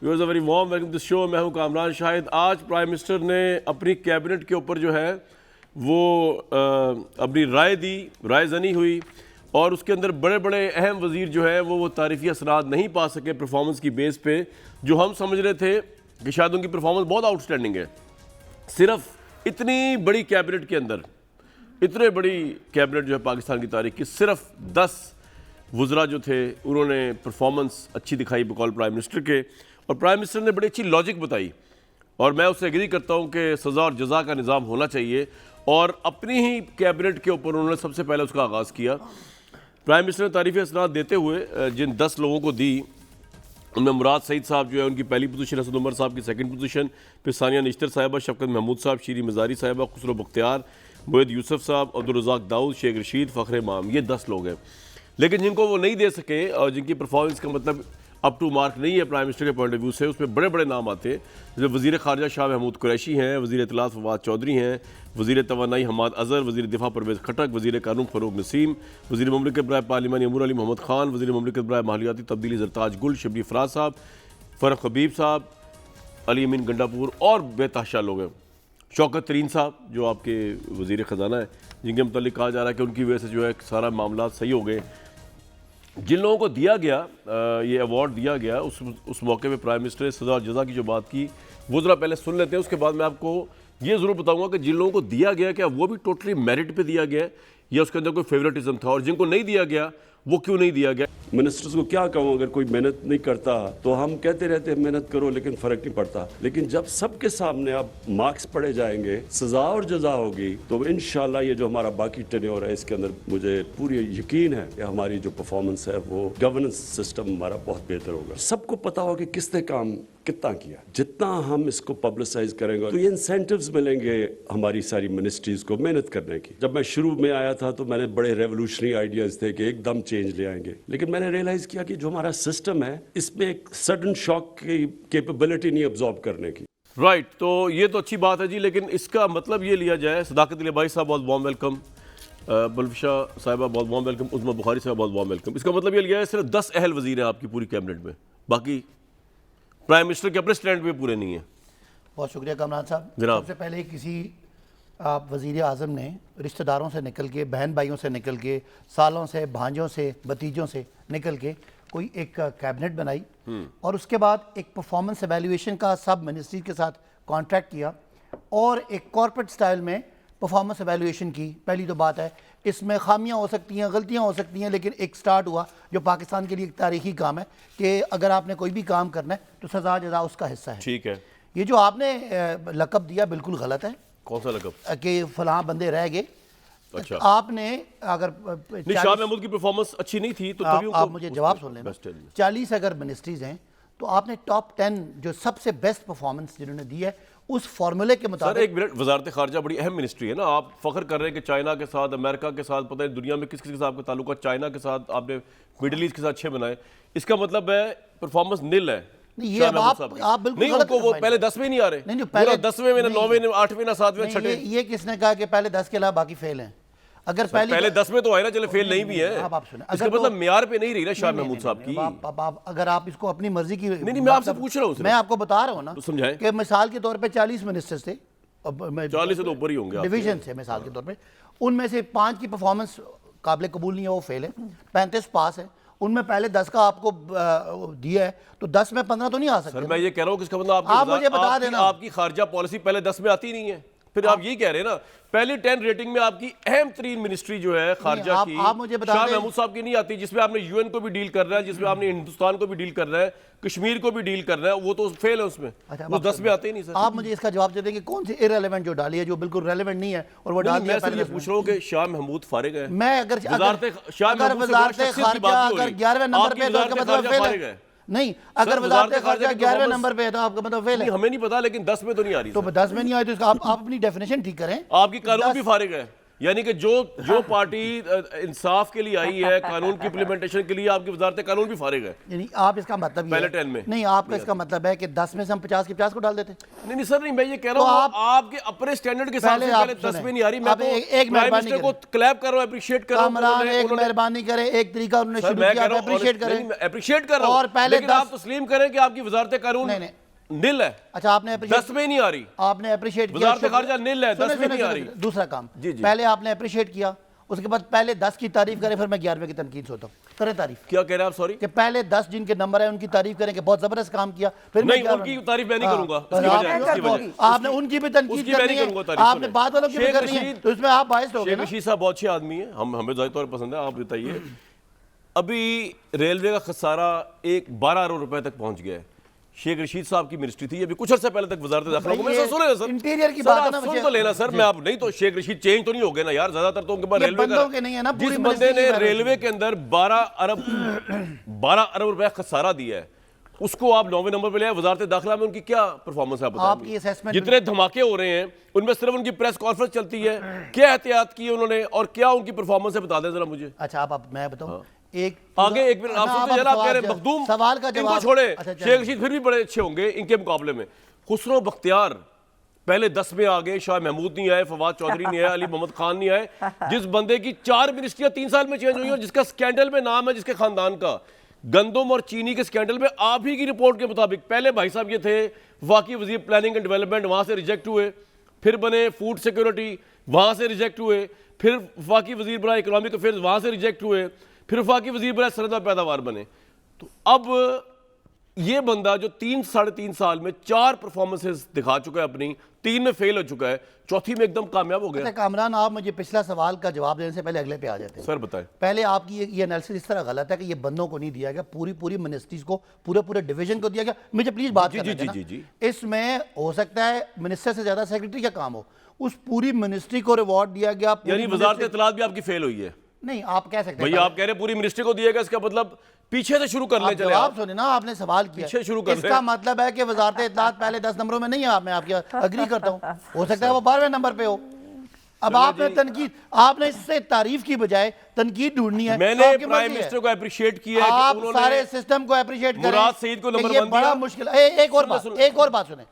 Viewers, a very warm welcome to the show. मैं हूं कामरान शाहिद। आज प्राइम मिनिस्टर ने अपनी कैबिनेट के ऊपर जो है वो अपनी राय दी, राय जनी हुई और उसके अंदर बड़े बड़े अहम वजीर जो है वो तारीफी असरात नहीं पा सके परफॉर्मेंस की बेस पे। जो हम समझ रहे थे कि शायद उनकी परफॉर्मेंस बहुत आउटस्टैंडिंग है, सिर्फ इतनी बड़ी कैबिनेट के अंदर, इतने बड़ी कैबिनेट जो है पाकिस्तान की तारीख की, सिर्फ 10 वज़रा जो थे उन्होंने परफॉर्मेंस अच्छी दिखाई बकौल प्राइम मिनिस्टर के। और प्राइम मिनिस्टर ने बड़ी अच्छी लॉजिक बताई और मैं उससे एग्री करता हूं कि सज़ा और जज़ा का निज़ाम होना चाहिए। और अपनी ही कैबिनेट के ऊपर उन्होंने सबसे पहले उसका आगाज़ किया। प्राइम मिनिस्टर ने तारीफ़ी असनाद देते हुए जिन 10 लोगों को दी उनमें मुराद सईद साहब जो है उनकी पहली पोजीशन, असद उमर साहब की सेकंड पोजीशन, फिर सानिया निश्तर साहिबा, शफकत महमूद साहब, शीरी मज़ारी साहिबा, खुसरो बख्तियार, मोहिद यूसुफ साहब, अब्दुल रज़ाक दाऊद, शेख रशीद, फ़खर इमाम, ये 10 लोग हैं। लेकिन जिनको वो नहीं दे सके और जिनकी परफॉर्मेंस का मतलब अप टू मार्क नहीं है प्राइम मिनिस्टर के पॉइंट ऑफ व्यू से, उसमें बड़े बड़े नाम आते हैं। जैसे वज़ीर ख़ारजा शाह महमूद कुरैशी हैं, वज़ीर इत्तलात फवाद चौधरी हैं, वज़ीर तवानाई हमाद अज़हर, वज़ीर दिफा परवेज़ खटक, वज़ीर कानून फ़रूक नसीम, वज़ीर ममलिकत बराए पार्लिमानी अमूर अली मोहम्मद ख़ान, वज़ीर ममलिकत बराए माहलियाती तब्दीली ज़रताज गुल शबली फ़राज साहब, फ़रख हबीब साहब, अली अमीन गंडापुर और बेतहाशा लोग हैं। शौकत तरीन साहब जो आपके वज़ीर ख़जाना है, जिनके मतलब कहा जा रहा है कि उनकी वजह से जो है सारा मामला सही हो गए। जिन लोगों को दिया गया ये अवार्ड दिया गया, उस मौके पे प्राइम मिनिस्टर ने सज़ा और जज़ा की जो बात की वो ज़रा पहले सुन लेते हैं। उसके बाद मैं आपको ये ज़रूर बताऊंगा कि जिन लोगों को दिया गया क्या वो भी टोटली मेरिट पे दिया गया या उसके अंदर कोई फेवरेटिज्म था, और जिनको नहीं दिया गया वो क्यों नहीं दिया गया। मिनिस्टर्स को क्या कहूँ, अगर कोई मेहनत नहीं करता तो हम कहते रहते हैं मेहनत करो लेकिन फ़र्क नहीं पड़ता। लेकिन जब सबके सामने अब मार्क्स पढ़े जाएंगे, सज़ा और जज़ा होगी, तो इंशाल्लाह ये जो हमारा बाकी टेन्योर है इसके अंदर मुझे पूरी यकीन है कि हमारी जो परफॉर्मेंस है वो गवर्नेंस सिस्टम हमारा बहुत बेहतर होगा। सबको पता हो कि किसने काम कितना किया। जितना हम इसको पब्लिसाइज करेंगे तो ये इंसेंटिव्स मिलेंगे हमारी सारी मिनिस्ट्रीज को मेहनत करने की। जब मैं शुरू में आया था तो मैंने बड़े रेवोल्यूशनरी आइडियाज थे कि एकदम चेंज ले आएंगे, लेकिन मैंने रियलाइज किया कि जो हमारा सिस्टम है इसमें एक सडन शॉक की कैपेबिलिटी नहीं अब्जॉर्ब करने की। राइट, तो ये तो अच्छी बात है जी, लेकिन इसका मतलब ये लिया जाए, सदाकत अली भाई साहब बहुत वार्म वेलकम, बल्फिशा साहिबा बहुत वार्म वेलकम, उस्मा बुखारी साहब बहुत वार्म वेलकम। इसका मतलब ये लिया है सिर्फ 10 अहल वजीर हैं आपकी पूरी कैबिनेट में, बाकी प्राइम मिनिस्टर के अपने स्टैंड पे पूरे नहीं है। बहुत शुक्रिया कामरान साहब। जनाब, सबसे पहले किसी वज़ीर आज़म ने रिश्तेदारों से निकल के, बहन भाइयों से निकल के, सालों से, भांजों से, भतीजों से निकल के कोई एक कैबिनेट बनाई और उसके बाद एक परफॉर्मेंस एवेल्यूएशन का सब मिनिस्ट्री के साथ कॉन्ट्रैक्ट किया और एक कॉर्पोरेट स्टाइल में परफॉर्मेंस एवेल्यूएशन की। पहली तो बात है, इसमें खामियां हो सकती हैं, गलतियां हो सकती हैं, लेकिन एक स्टार्ट हुआ जो पाकिस्तान के लिए एक तारीखी काम है कि अगर आपने कोई भी काम करना है तो सज़ा जज़ा उसका हिस्सा है। ठीक है। ये जो आपने लक़ब दिया बिल्कुल गलत है। कौन सा लक़ब? कि फलां बंदे रह गए। अच्छा, आपने अगर शाह महमूद की परफॉर्मेंस अच्छी नहीं थी तो तभी आप मुझे जवाब सुन लेना। 40 अगर मिनिस्ट्रीज हैं तो आपने टॉप 10 जो सबसे बेस्ट परफॉर्मेंस जिन्होंने दी है उस फॉर्मूले के मुताबिक। सर एक मिनट, वजारत खारजा बड़ी अहम मिनिस्ट्री है ना, आप फख्र कर रहे हैं कि चाइना के साथ, अमेरिका के साथ, पता है दुनिया में किस किस के साथ आपका ताल्लुक है, चाइना के साथ आपने मिडिल ईस्ट के साथ अच्छे बनाए, इसका मतलब है परफॉर्मेंस निल है। नहीं, ये अब आप बिल्कुल नहीं, उनको वो पहले 10वें नहीं आ रहे। नहीं, पहले 10वें में, 9वें, 8वें, 7वें, 6वें। ये किसने कहा कि पहले 10 के अलावा बाकी फेल हैं? अगर पहले 10 में तो आए ना, चले फेल नहीं भी है। आप सुने, इसका मतलब मेयार पे नहीं रही ना शाह महमूद साहब की। अगर आप इसको अपनी मर्जी की, नहीं, मैं आपसे पूछ रहा हूँ, मैं आपको बता रहा हूँ ना, तो समझाएं कि मिसाल के तौर पे 40 मिनिस्टर्स थे, 40 से तो ऊपर ही होंगे डिवीजन थे मिसाल के तौर पे, उनमें से 5 की परफॉर्मेंस काबिल कबूल नहीं है, वो फेल है, 35 पास है। उनमें पहले 10 का आपको दिया है तो 10 में 15 तो नहीं आ सकते। सर मैं ये कह रहा हूँ कि इसका मतलब आप मुझे बता देना, आपकी खारजा पॉलिसी पहले 10 में आती नहीं है, फिर आप यही कह रहे हैं ना पहली 10 रेटिंग में आपकी अहम तरीन मिनिस्ट्री जो है खारजा की, आप मुझे बता शाह दें, महमूद साहब की नहीं आती, जिसमें आपने यूएन को भी डील करना है, जिसमें आपने हिंदुस्तान को भी डील करना है, कश्मीर को भी डील करना है, वो तो फेल है उसमें। अच्छा, वो 10 में आते ही नहीं। सर आप मुझे इसका जवाब दे देंगे कौन सी इररिलेवेंट जो डाली है, जो बिल्कुल रेलेवेंट नहीं है और वो डाल दिया। मैं पूछ रहा हूँ कि शाह महमूद फारिग है। मैं अगर वजारत खारजा अगर 11वें नंबर पे है तो उसका मतलब फेल है। नहीं, अगर वजारत खारजा 11वें नंबर पे है तो आपका मतलब फेल है। हमें नहीं पता, लेकिन 10 में तो नहीं आ रही। तो 10 में नहीं आई तो आप अपनी डेफिनेशन ठीक करें। आपकी कानून भी फारिग है, यानी कि जो पार्टी इंसाफ के लिए आई है, कानून की इम्प्लीमेंटेशन के लिए, आपकी वजारत कानून भी फारिग है। यानी आप इसका मतलब ये पहले है- 10 में नहीं, आपका इसका मतलब है कि 10 में से हम 50 के 50 को डाल देते। नहीं सर, नहीं, मैं ये कह रहा हूँ आपके अपने स्टैंडर्ड के हिसाब से पहले 10 में नहीं आ रही। मैं आप तो एक प्राइम मेहरबानी मिनिस्टर को क्लैप कर रहा हूँ, अप्रिशिएट कर रहा हूँ। कामरान एक मेहरबानी करें, एक तरीका उन्होंने शुरू किया, अप्रिशिएट करें। अप्रिशिएट कर रहा हूँ, और पहले लेकिन आप तस्लीम करें कि आपकी वजारत कानून नहीं, नील है। अच्छा, आपने 10 में ही नहीं आ रही, आपने अप्रिशिएट किया, वजारत खारजा नील है, 10 में नहीं आ रही। दूसरा काम, जी, जी। पहले आपने अप्रिशिएट किया, उसके बाद पहले 10 की तारीफ करें, फिर मैं 11वें की तनकीद सोता हूँ। करें तारीफ। क्या कह रहे हैं आप? सॉरी, कि पहले 10 जिनके नंबर है उनकी तारीफ करें कि बहुत जबरदस्त काम किया, फिर नहीं, उनकी तारीफ मैं नहीं करूंगा। आपने उनकी भी तनकीद करनी है, आपने बात वालों की भी करनी है, तो इसमें आप बायस्ड हो गए ना। शेख रशीद साहब बहुत अच्छे आदमी हैं, हमें ज़ाहिर तौर पर पसंद है। आप बताइए, अभी रेलवे का खसारा 12 अरब रुपए तक पहुंच गया है। शेख रशीद साहब की मिनिस्ट्री थी अभी कुछ अर्से पहले तक वजारत दाखिला को। मेरे साथ सुने सर, इंटीरियर की सर, बात है आप ना, सुन तो लेना सर। मैं आप नहीं तो शेख रशीद चेंज तो नहीं हो गए ना यार, ज्यादातर तो उनके पास रेलवे बंदों के नहीं है ना, जिस पूरी बंदे ने मिनिस्ट्री रेलवे के अंदर 12 अरब रुपए खसारा दिया है, उसको आप 9वें नंबर पे ले आए। वजारत दाखिला में उनकी क्या परफॉर्मेंस है आप आपकी असेसमेंट? जितने धमाके हो रहे हैं उनमें सिर्फ उनकी प्रेस कॉन्फ्रेंस चलती है, क्या एहतियात की उन्होंने और क्या उनकी परफॉर्मेंस है, बता दें जरा मुझे। अच्छा, आप मैं बताऊं एक आगे एक मिनट आप सुनते जरा, आप कह रहे हैं मखदूम सवाल का इनको जवाब छोड़े, अच्छा, शेख रशीद फिर भी बड़े अच्छे होंगे इनके मुकाबले में। खुसरो बख्तियार पहले 10 में आ गए, शाह महमूद नहीं आए, फवाद चौधरी नहीं आए, अली मोहम्मद खान नहीं आए। जिस बंदे की 4 मिनिस्ट्रियां 3 साल में चेंज हुई और जिसका स्कैंडल में नाम है, जिसके खानदान का गंदम और चीनी के स्कैंडल में आप ही की रिपोर्ट के मुताबिक पहले भाई साहब ये थे वाकई वजीर प्लानिंग एंड डेवलपमेंट, वहां से रिजेक्ट हुए, फिर बने फूड सिक्योरिटी, वहां से रिजेक्ट हुए, फिर वाकई वजीर बना इकोनॉमिक अफेयर्स, वहां से रिजेक्ट हुए, फिर वफाकी वजीर बना सनद और पैदावार बने। तो अब ये बंदा जो 3-3.5 साल में 4 परफॉर्मेंसेस दिखा चुका है अपनी, 3 में फेल हो चुका है, चौथी में एकदम कामयाब हो गया। अच्छा कामरान, आप मुझे पिछला सवाल का जवाब देने से पहले अगले पे आ जाते हैं। सर बताएं। पहले आपकी ये एनालिसिस इस तरह गलत है कि ये बंदों को नहीं दिया गया, पूरी मिनिस्ट्रीज को, पूरे डिवीजन को दिया गया। मुझे प्लीज बात करने देना। जी। इसमें हो सकता है मिनिस्टर से ज्यादा सेक्रेटरी का काम हो, उस पूरी मिनिस्ट्री को रिवॉर्ड दिया गया। यानी वजारत इत्तलात भी आपकी फेल हुई है? नहीं, आप कह सकते हैं भैया, आप कह रहे हैं पूरी मिनिस्ट्री को दिएगा, इसका मतलब पीछे से शुरू कर ले। चले आप सुने ना, आपने सवाल किया, पीछे शुरू कर ले। इसका मतलब है कि वजारत इत्तलात पहले 10 नंबरों में नहीं है। मैं आपकी अग्री करता हूँ, हो सकता है वो 12वें नंबर पे हो। अब आपने तनकीद, आपने इससे तारीफ की बजाय तनकीद ढूंढनी है। मैंने प्राइम मिनिस्टर को अप्रिशिएट किया है कि आप उन्होंने सारे सिस्टम को अप्रिशिएट करें। मुराद सईद को नंबर 1 बड़ा दिया। मुश्किल एक और बात सुने,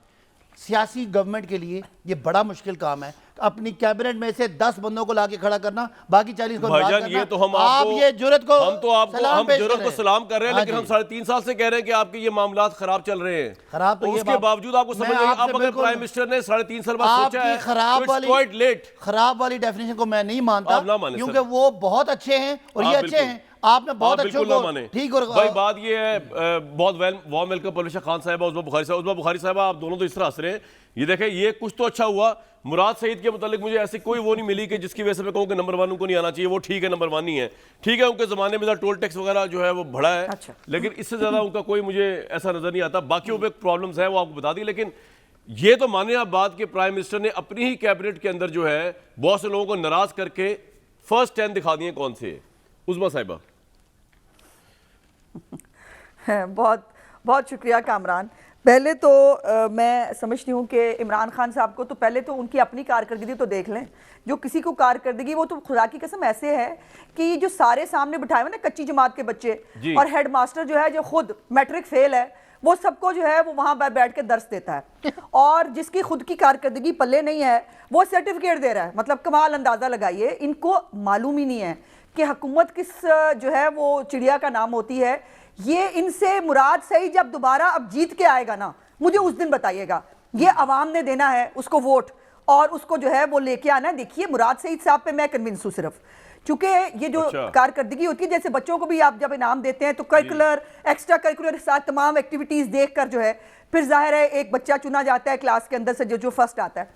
सियासी गवर्नमेंट के लिए ये बड़ा मुश्किल काम है, अपनी कैबिनेट में से 10 बंदों को लाके खड़ा करना, बाकी 40 को भाईजान, ये तो हम आपको, ये जुर्रत को, हम तो आपको, हम जुर्रत को सलाम कर रहे हैं, लेकिन हम 3.5 साल से कह रहे हैं कि आपके ये मामलात खराब चल रहे हैं। खराब तो उसके बावजूद आपको समझ नहीं, अब अगर प्राइम मिनिस्टर ने 3.5 साल बाद सोचा है, खराब वाली डेफिनेशन को मैं नहीं मानता, क्योंकि वो बहुत अच्छे हैं और ये अच्छे हैं। आपने बहुत अच्छे को ठीक और भाई बात ये है, बहुत वार्म वेलकम पलविशा खान साहिबा, उस्मा बुखारी साहिबा, आप दोनों तो इस तरह हंस रहे हैं। ये देखें, ये कुछ तो अच्छा हुआ। मुराद सईद के मुतालिक मुझे ऐसी कोई वो नहीं मिली कि जिसकी वजह से मैं कहूँ कि नंबर 1 उनको नहीं आना चाहिए। वो ठीक है, नंबर 1 ही है, ठीक है। उनके ज़माने में टोल टैक्स वगैरह जो है वो बढ़ा है, अच्छा। लेकिन इससे ज़्यादा उनका कोई मुझे ऐसा नज़र नहीं आता। बाकी पे प्रॉब्लम्स हैं, वो आपको बता दी। लेकिन ये तो माने आप बात कि प्राइम मिनिस्टर ने अपनी ही कैबिनेट के अंदर जो है बहुत से लोगों को नाराज़ करके फर्स्ट 10 दिखा दिए। कौन से? उस्मा साहिबा। बहुत बहुत शुक्रिया कामरान। पहले तो मैं समझती हूँ कि इमरान खान साहब को तो पहले तो उनकी अपनी कारकर्दगी तो देख लें। जो किसी को कारकर्दगी, वो तो खुदा की कसम ऐसे है कि जो सारे सामने बिठाए हुए ना कच्ची जमात के बच्चे और हेड मास्टर जो है, जो खुद मैट्रिक फेल है, वो सबको जो है वो वहाँ बैठ के दर्स देता है और जिसकी खुद की कारकर्दगी पल्ले नहीं है वो सर्टिफिकेट दे रहा है। मतलब कमाल, अंदाज़ा लगाइए, इनको मालूम ही नहीं है कि हुकूमत किस जो है वो चिड़िया का नाम होती है। ये इनसे मुराद सईद जब दोबारा अब जीत के आएगा ना, मुझे उस दिन बताइएगा। ये अवाम ने देना है उसको वोट और उसको जो है वो लेके आना है। देखिए, मुराद सईद साहब पे मैं कन्विंस हूँ सिर्फ, चूंकि ये जो कारकर्दगी होती है, जैसे बच्चों को भी आप जब इनाम देते हैं तो करिकुलर, एक्स्ट्रा करिकुलर साथ तमाम एक्टिविटीज देखकर जो है फिर जाहिर है एक बच्चा चुना जाता है क्लास के अंदर से जो फर्स्ट आता है।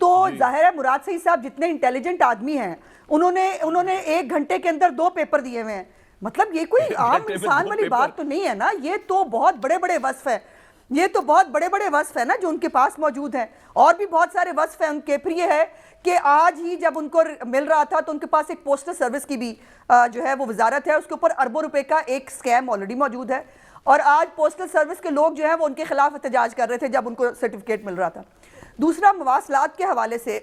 तो जाहिर है मुराद सईद साहब जितने इंटेलिजेंट आदमी हैं, उन्होंने 1 घंटे के अंदर 2 पेपर दिए हुए हैं। मतलब ये कोई आम इंसान वाली बात तो नहीं है ना। ये तो बहुत बड़े बड़े वस्फ है, ये तो बहुत बड़े बड़े वस्फ है ना जो उनके पास मौजूद हैं। और भी बहुत सारे वस्फ हैं उनके। फिर ये है कि आज ही जब उनको मिल रहा था तो उनके पास एक पोस्टल सर्विस की भी जो है वो वजारत है, उसके ऊपर अरबों रुपए का एक स्कैम ऑलरेडी मौजूद है। और आज पोस्टल सर्विस के लोग जो है वो उनके खिलाफ एहतजाज कर रहे थे जब उनको सर्टिफिकेट मिल रहा था। दूसरा, मवासलात के हवाले से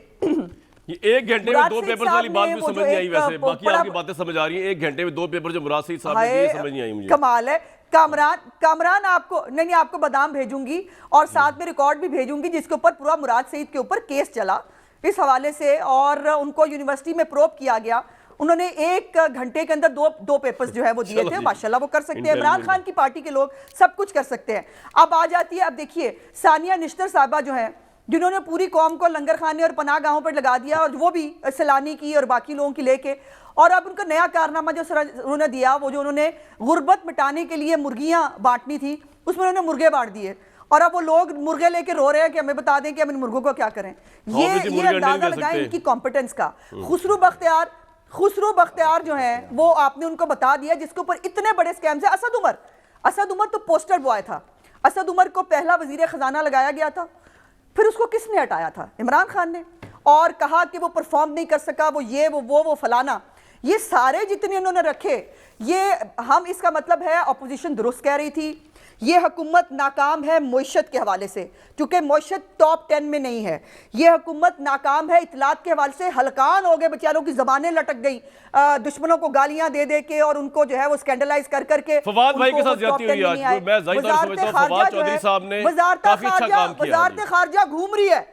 ये 1 घंटे में मुराद 2 सईद पेपर्स साहब वाली बात ने भी वो समझ जो नहीं आई एक वैसे, बाकी बड़ा- आपकी बातें समझ आ रही हैं। 1 घंटे में 2 पेपर जो मुराद सईद साहब ने दिए, समझ नहीं आई मुझे। कमाल है। कामरान आपको नहीं, आपको बादाम भेजूंगी और साथ में रिकॉर्ड भी भेजूंगी जिसके ऊपर पूरा मुराद सईद के ऊपर केस चला इस हवाले से, और उनको यूनिवर्सिटी में प्रोब किया गया। उन्होंने 1 घंटे के अंदर दो पेपर्स जो है वो दिए थे। माशाल्लाह वो कर सकते हैं, इमरान खान की पार्टी के लोग सब कुछ कर सकते हैं। अब आ जाती है, अब देखिए सानिया निश्तर साहबा जो है, जिन्होंने पूरी कौम को लंगर खाने और पनाह गाहों पर लगा दिया, और वो भी सैलानी की और बाकी लोगों की लेके, और अब उनका नया कारनामा जो उन्होंने दिया, वो जो उन्होंने गुर्बत मिटाने के लिए मुर्गियां बांटनी थी, उसमें उन्होंने मुर्गे बांट दिए, और अब वो लोग मुर्गे लेके रो रहे हैं कि हमें बता दें कि हम इन मुर्गों को क्या करें। ये अंदाजा लगाएं इनकी कॉम्पिटेंस का। खुसरू बख्तियार जो है वो आपने उनको बता दिया, जिसके ऊपर इतने बड़े स्कैम्स है। असद उमर तो पोस्टर बॉय था। असद उमर को पहला वजीर खजाना लगाया गया था, फिर उसको किसने हटाया था? इमरान खान ने, और कहा कि वो परफॉर्म नहीं कर सका, वो ये वो फलाना, ये सारे जितने उन्होंने रखे, ये हम इसका मतलब है अपोजिशन दुरुस्त कह रही थी, ये हुकूमत नाकाम है मईशत के हवाले से, क्योंकि मईशत टॉप 10 में नहीं है। ये हुकूमत नाकाम है इतलात के हवाले से, हलकान हो गए बेचारों की ज़बानें लटक गई दुश्मनों को गालियां दे दे के, और उनको जो है वो स्कैंडलाइज कर करके। फवाद भाई के साथ ज्यादती हुई आज, मैं जाहिर तौर से समझता हूं फवाद चौधरी साहब ने काफी अच्छा काम किया। वजारत खारजा घूम रही है,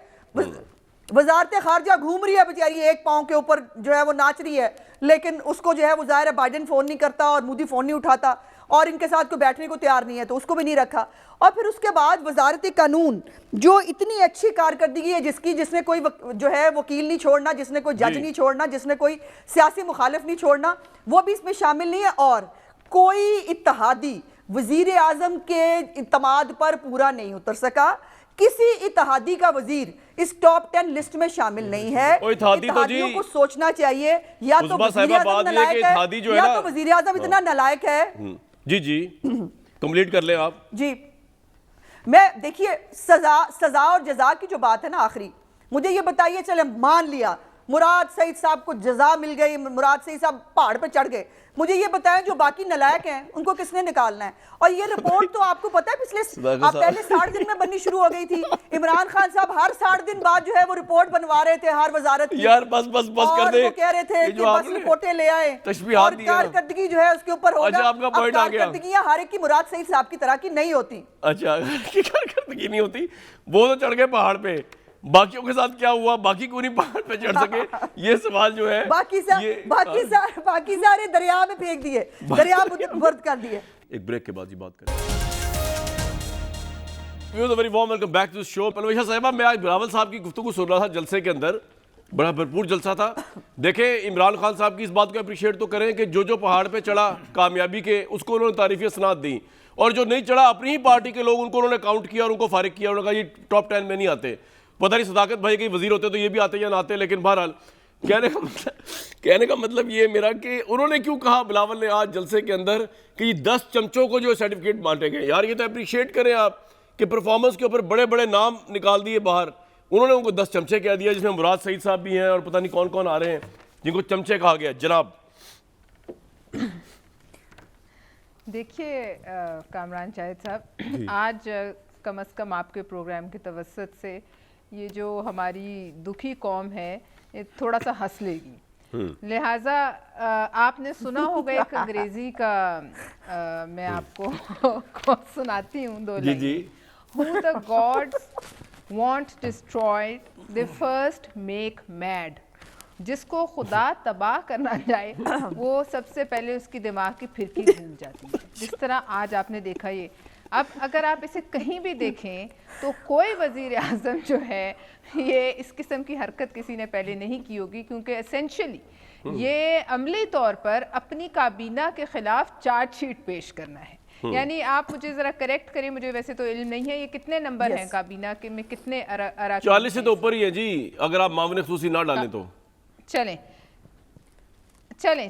वजारत खारजा घूम रही है बेचारी, एक पांव के ऊपर जो है वो नाच रही है, लेकिन उसको जो है वो जाहिर है बाइडेन फोन नहीं करता और मोदी फोन नहीं उठाता, और इनके साथ कोई बैठने को तैयार नहीं है, तो उसको भी नहीं रखा। और फिर उसके बाद वजारत कानून जो इतनी अच्छी कारकर्दगी है, जिसने कोई जो है वकील नहीं छोड़ना, जिसने कोई जज नहीं छोड़ना, जिसने कोई सियासी मुखालिफ नहीं छोड़ना, वो भी इसमें शामिल नहीं है। और कोई इत्तेहादी वजीर आजम के इत्तेमाद पर पूरा नहीं उतर सका। किसी इत्तेहादी का वजीर इस टॉप 10 लिस्ट में शामिल नहीं है। इत्तेहादियों को सोचना चाहिए, या तो वजीर आजम नलायक है, या तो वजीर आजम इतना नलायक है। जी कंप्लीट कर ले आप। जी, मैं देखिए सजा और जजा की जो बात है ना, आखिरी मुझे ये बताइए, चले मान लिया मुराद सईद साहब को जजा मिल गई, मुराद सईद साहब पहाड़ पे चढ़ गए, मुझे ये बताएं जो बाकी नलायक हैं उनको किसने निकालना है? और ये रिपोर्ट तो आपको पता है पिछले पहले 60 दिन में बननी शुरू हो गई थी। इमरान खान साहब हर 60 दिन बाद जो है वो रिपोर्ट बनवा रहे थे हर वजारत की। यार बस कर दे, वो कह रहे थे कि बस रिपोर्टें ले आए, और कारकर्दगी जो है उसके ऊपर होगा। आपका पॉइंट आ गया। कारकर्दगियां हर एक की मुराद सईद साहब की तरह की नहीं होती। अच्छा, कारकर्दगी नहीं होती, वो तो चढ़ गए पहाड़ पे, बाकियों के साथ क्या हुआ? बाकी क्यों नहीं पहाड़ पे चढ़ सके? ये सवाल जो है बाकी सारे दरिया में फेंक दिए, दरिया बर्द कर दिए। एक ब्रेक के बाद ही बात करें। Very warm welcome back to the show. Parvesha Sahiba, मैं आज बिलावल साहब की गुफ्तगू सुन रहा था जलसे के अंदर, बड़ा भरपूर जलसा था। देखें, इमरान खान साहब की इस बात को अप्रिशिएट तो करें कि जो पहाड़ पे चढ़ा कामयाबी के, उसको उन्होंने तारीफी सनात दी, और जो नहीं चढ़ा अपनी ही पार्टी के लोग, उनको उन्होंने काउंट किया और उनको फारिग किया। उन्होंने कहा ये टॉप 10 में नहीं आते। पता नहीं सदाकत भाई के वजीर होते तो ये भी आते या ना आते, लेकिन बहरहाल कहने का मतलब ये मेरा कि उन्होंने क्यों कहा बिलावल ने आज जलसे के अंदर कि 10 चमचों को जो सर्टिफिकेट बांटे गए। यार ये तो अप्रिशिएट करें आप कि परफॉर्मेंस के ऊपर बड़े बड़े नाम निकाल दिए बाहर, उन्होंने उनको 10 चमचे कह दिया, जिसमें मुराद सईद साहब भी हैं और पता नहीं कौन कौन आ रहे हैं जिनको चमचे कहा गया। जनाब देखिए कामरान जाहिद साहब, आज कम से कम आपके प्रोग्राम की तवस्सुत से ये जो हमारी दुखी कौम है ये थोड़ा सा हंस लेगी। लिहाजा आपने सुना होगा एक अंग्रेजी का मैं आपको सुनाती हूँ 2 line. Who the gods want destroyed, they first make mad. जिसको खुदा तबाह करना चाहे वो सबसे पहले उसकी दिमाग की फिरकी भूल जाती है। जिस तरह आज आपने देखा ये, अब अगर आप इसे कहीं भी देखें तो कोई वजीर आज़म जो है ये इस किस्म की हरकत किसी ने पहले नहीं की होगी, क्योंकि एसेंशियली ये अमली तौर पर अपनी काबीना के खिलाफ चार्जशीट पेश करना है। यानी आप मुझे जरा करेक्ट करें, मुझे वैसे तो इल्म नहीं है, ये कितने नंबर हैं काबीना के में, कितने 40 से तो ऊपर ही है जी, अगर आप मामले खुसूसी ना डालें तो। चलें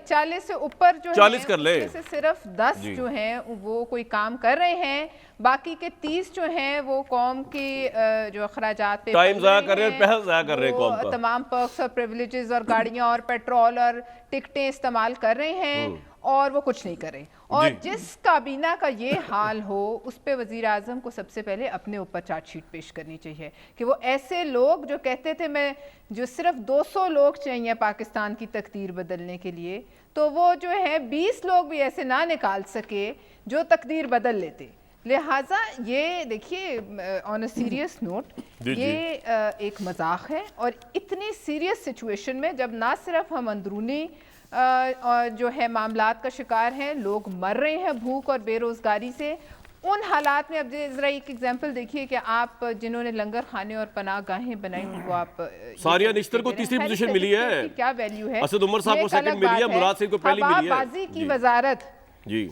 40 से ऊपर जो 40 कर ले, से सिर्फ 10 जो हैं वो कोई काम कर रहे हैं, बाकी के 30 जो हैं वो कौम की जो अखराजात पे टाइम ज़ाया कर रहे हैं, पैसा ज़ाया कर रहे हैं कौम का, तमाम पर्क्स और प्रिविलेजेस और गाड़ियां और पेट्रोल और टिकटें इस्तेमाल कर रहे हैं, और वो कुछ नहीं करें। और जिस काबीना का ये हाल हो उस पे वज़ीर आज़म को सबसे पहले अपने ऊपर चार्जशीट पेश करनी चाहिए कि वो ऐसे लोग जो कहते थे मैं जो सिर्फ 200 लोग चाहिए पाकिस्तान की तकदीर बदलने के लिए, तो वो जो है 20 लोग भी ऐसे ना निकाल सके जो तकदीर बदल लेते। लिहाजा ये देखिए ऑन अ सीरियस नोट ये एक मजाक है, और इतनी सीरियस सिचुएशन में जब ना सिर्फ हम अंदरूनी जो है मामलात का शिकार हैं, लोग मर रहे हैं भूख और बेरोजगारी से, उन हालात में अब ज़रा एक एग्जांपल देखिए कि आप जिन्होंने लंगर खाने और पनाह गाहें बनाई उनको आप सारिया निश्तर को तीसरी पोजीशन मिली है, क्या वैल्यू है, असद उमर साहब को सेकंड मिली है, मुराद सिंह को पहली मिली है। हवाबाजी की वजारत जी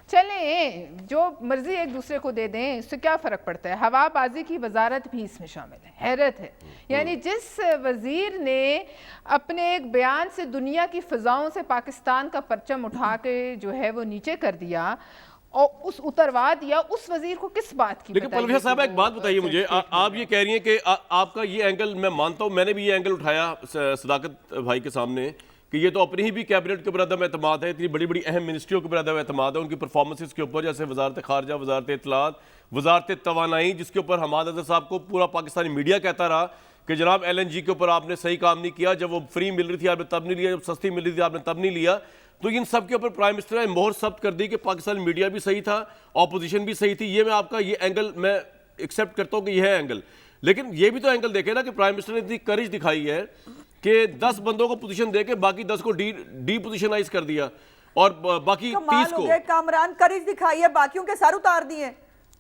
चलें जो मर्जी एक दूसरे को दे दें इससे क्या फ़र्क पड़ता है, हवाबाजी की वजारत भी इसमें शामिल है। हैरत है, यानी जिस वज़ीर ने अपने एक बयान से दुनिया की फ़िज़ाओं से पाकिस्तान का परचम उठा के जो है वो नीचे कर दिया और उस उतरवा दिया, उस वज़ीर को किस बात की। लेकिन पलविया साहब एक बात बताइए मुझे, आप ये कह रही हैं कि आपका ये एंगल मैं मानता हूँ, मैंने भी ये एंगल उठाया सदाकत भाई के सामने कि ये तो अपनी ही भी कैबिनेट के ऊपर अदम एतमाद है, इतनी बड़ी बड़ी अहम मिनिस्ट्रियों के ऊपर अदम एतमाद है उनकी परफॉर्मेंसेस के ऊपर, जैसे वजारत खारजा, वजारत इत्तलात, वजारत तवानाई, जिसके ऊपर हमाद अजहर साहब को पूरा पाकिस्तानी मीडिया कहता रहा कि जनाब LNG के ऊपर आपने सही काम नहीं किया, जब वो फ्री मिल रही थी आपने तब नहीं लिया, जब सस्ती मिल रही थी आपने तब नहीं लिया। तो इन सब के ऊपर प्राइम मिनिस्टर ने मोहर सब्त कर दी कि पाकिस्तान मीडिया भी सही था, ऑपोजिशन भी सही थी। ये मैं आपका ये एंगल मैं एक्सेप्ट करता हूँ कि यह है एंगल, लेकिन ये भी तो एंगल देखे ना कि प्राइम मिनिस्टर ने इतनी करेज दिखाई है कि 10 बंदों को पोजीशन देके बाकी 10 को डी पोजीशनाइज कर दिया और बाकी 30 को। कामरान करेज दिखाई है, बाकियों के सर उतार दिए,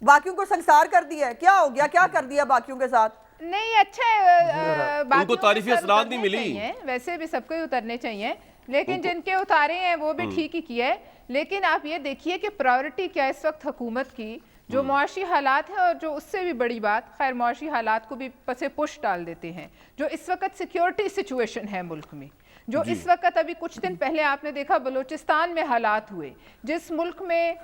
बाकियों को संसार कर दिया है, क्या हो गया, क्या कर दिया बाकियों के साथ? नहीं अच्छा है, उनको तारीफी असरात नहीं मिली, वैसे भी सबको ही उतरने चाहिए, लेकिन जिनके उतारे हैं वो भी ठीक ही किया है। लेकिन आप ये देखिए कि प्रायोरिटी क्या इस वक्त हुकूमत की, जो मुआशी हालात है और जो उससे भी बड़ी बात, खैर मुआशी हालात को भी पसे पुश डाल देते हैं, जो इस वक्त सिक्योरिटी सिचुएशन है मुल्क में, जो इस वक्त अभी कुछ दिन पहले आपने देखा बलूचिस्तान में हालात हुए, जिस मुल्क में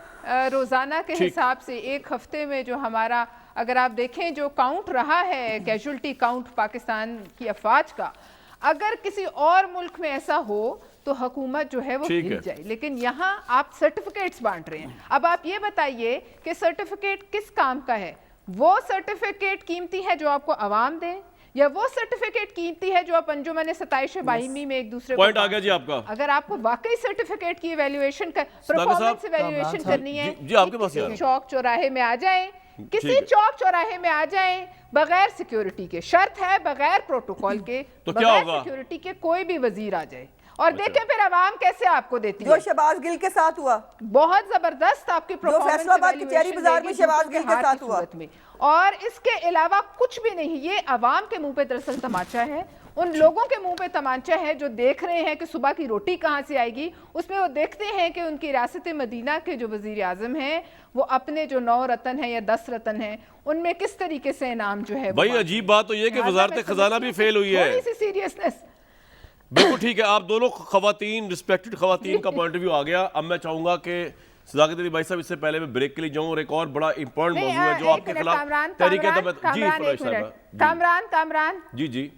रोज़ाना के हिसाब से एक हफ्ते में जो हमारा अगर आप देखें जो काउंट रहा है कैजुअल्टी काउंट पाकिस्तान की अफवाज का, अगर किसी और मुल्क में ऐसा हो तो हुकूमत जो है वो हिल जाए, लेकिन यहाँ आप सर्टिफिकेट्स बांट रहे हैं। अब आप ये बताइए कि सर्टिफिकेट किस काम का है? वो सर्टिफिकेट कीमती है जो आपको अवाम दे, या वो सर्टिफिकेट कीमती है जो आप अंजुमन सताइश बाहिमी में एक दूसरे पॉइंट आ गया जी आपका। अगर आपको वाकई सर्टिफिकेट की वैल्यूएशन का परफॉर्मेंस वैल्यूएशन करनी है जी आपके पास चौक चौराहे में आ जाए, किसी चौक चौराहे में आ जाए बगैर सिक्योरिटी के, शर्त है बगैर प्रोटोकॉल के, तो क्या होगा? सिक्योरिटी के कोई भी वजीर आ जाए और देखें फिर आवाम कैसे आपको देती है। जो शहबाज गिल के साथ हुआ बहुत जबरदस्त आपकी फैसलाबाद की चेरी बाजार में शहबाज गिल के साथ हुआ, और इसके अलावा कुछ भी नहीं। ये अवाम के मुंह पे दरअसल तमाचा है, उन लोगों के मुंह पे तमाचा है जो देख रहे हैं कि सुबह की रोटी कहाँ से आएगी। उसमें वो देखते हैं कि उनकी रियासत मदीना के जो वजीर आजम हैं वो अपने जो 9 रतन है या 10 रतन है उनमें किस तरीके से इनाम जो है। भाई अजीब बात तो ये कि वजारत खजाना भी फेल हुई है। थोड़ी सी सीरियसनेस। बिल्कुल ठीक है, आप दोनों खवातीन, रिस्पेक्टेड खवातीन का पॉइंट ऑफ व्यू आ गया। अब मैं चाहूंगा कि सदाकत अली भाई साहब, इससे पहले मैं ब्रेक के लिए जाऊं और एक और बड़ा इंपॉर्टेंट मौजू है जो आपके खिलाफ तहरीक कामरान जी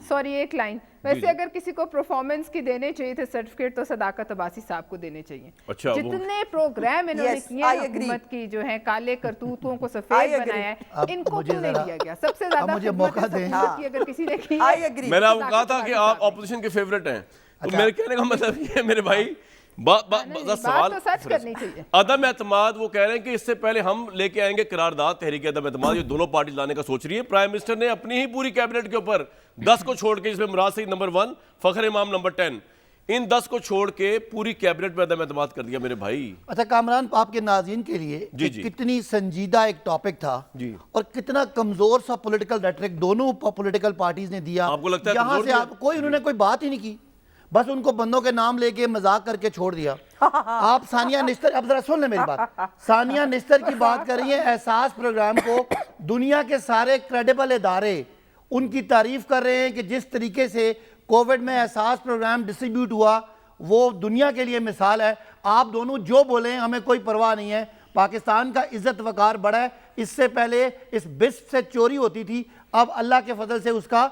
सॉरी एक लाइन, वैसे अगर किसी को परफॉर्मेंस की देने चाहिए थे सर्टिफिकेट तो सदाकत अब्बासी साहब को देने चाहिए। अच्छा, जितने प्रोग्राम इन्होंने किए हुकूमत की जो है काले करतूतों को सफेद बनाया है, इनको क्यों नहीं दिया गया? सबसे ज्यादा मुझे मौका दें। अगर किसी ने की, मैंने आपको कहा था कि आप ऑपोजिशन के फेवरेट हैं, तो मेरे कहने का मतलब ये मेरे भाई सवाल तो सच करनी चाहिए। अदम एतमाद, वो कह रहे हैं कि इससे पहले हम लेके आएंगे करारदाद तहरीक अदम एतमाद, ये दोनों पार्टी लाने का सोच रही है। प्राइम मिनिस्टर ने अपनी ही पूरी कैबिनेट के ऊपर 10 को छोड़ के, जिसमें मुराद सिंह नंबर 1, फखर इमाम नंबर 10, इन 10 को छोड़ के पूरी कैबिनेट में अदम एतमाद कर दिया मेरे भाई। अच्छा कामरान, आपके नाज़रीन के लिए जी। कितनी संजीदा एक टॉपिक था जी, और कितना कमजोर सा पॉलिटिकल रेटरिक दोनों पॉलिटिकल पार्टीज ने दिया। आपको लगता है यहाँ से कोई उन्होंने कोई बात ही नहीं की, बस उनको बंदों के नाम लेके मजाक करके छोड़ दिया। आप सानिया निस्तर, अब जरा सुन ले मेरी बात, सानिया निस्तर की बात कर रही है। एहसास प्रोग्राम को दुनिया के सारे क्रेडिबल इदारे उनकी तारीफ कर रहे हैं कि जिस तरीके से कोविड में एहसास प्रोग्राम डिस्ट्रीब्यूट हुआ वो दुनिया के लिए मिसाल है। आप दोनों जो बोले हमें कोई परवाह नहीं है, पाकिस्तान का इज्जत वकार बढ़ा है। इससे पहले इस बिस्प से चोरी होती थी, अब अल्लाह के फजल से उसका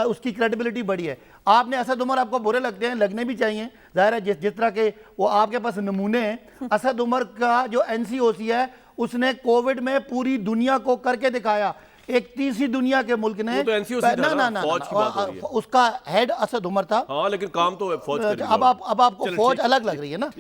उसकी क्रेडिबिलिटी बढ़ी है। आपने असद उमर आपको बुरे लगते हैं, लगने भी चाहिए, जाहिर है जिस तरह के वो आपके पास नमूने हैं। असद उमर का जो NCOC है उसने कोविड में पूरी दुनिया को करके दिखाया। एक तीसरी दुनिया के मुल्क ने वो तो NCOC था ना, फौज की बात हो रही है। उसका हेड असद उमर था। हाँ, लेकिन काम तो फौज कर रही है। अब आपको चलो, फौज ठीक। अलग लग रही है ना।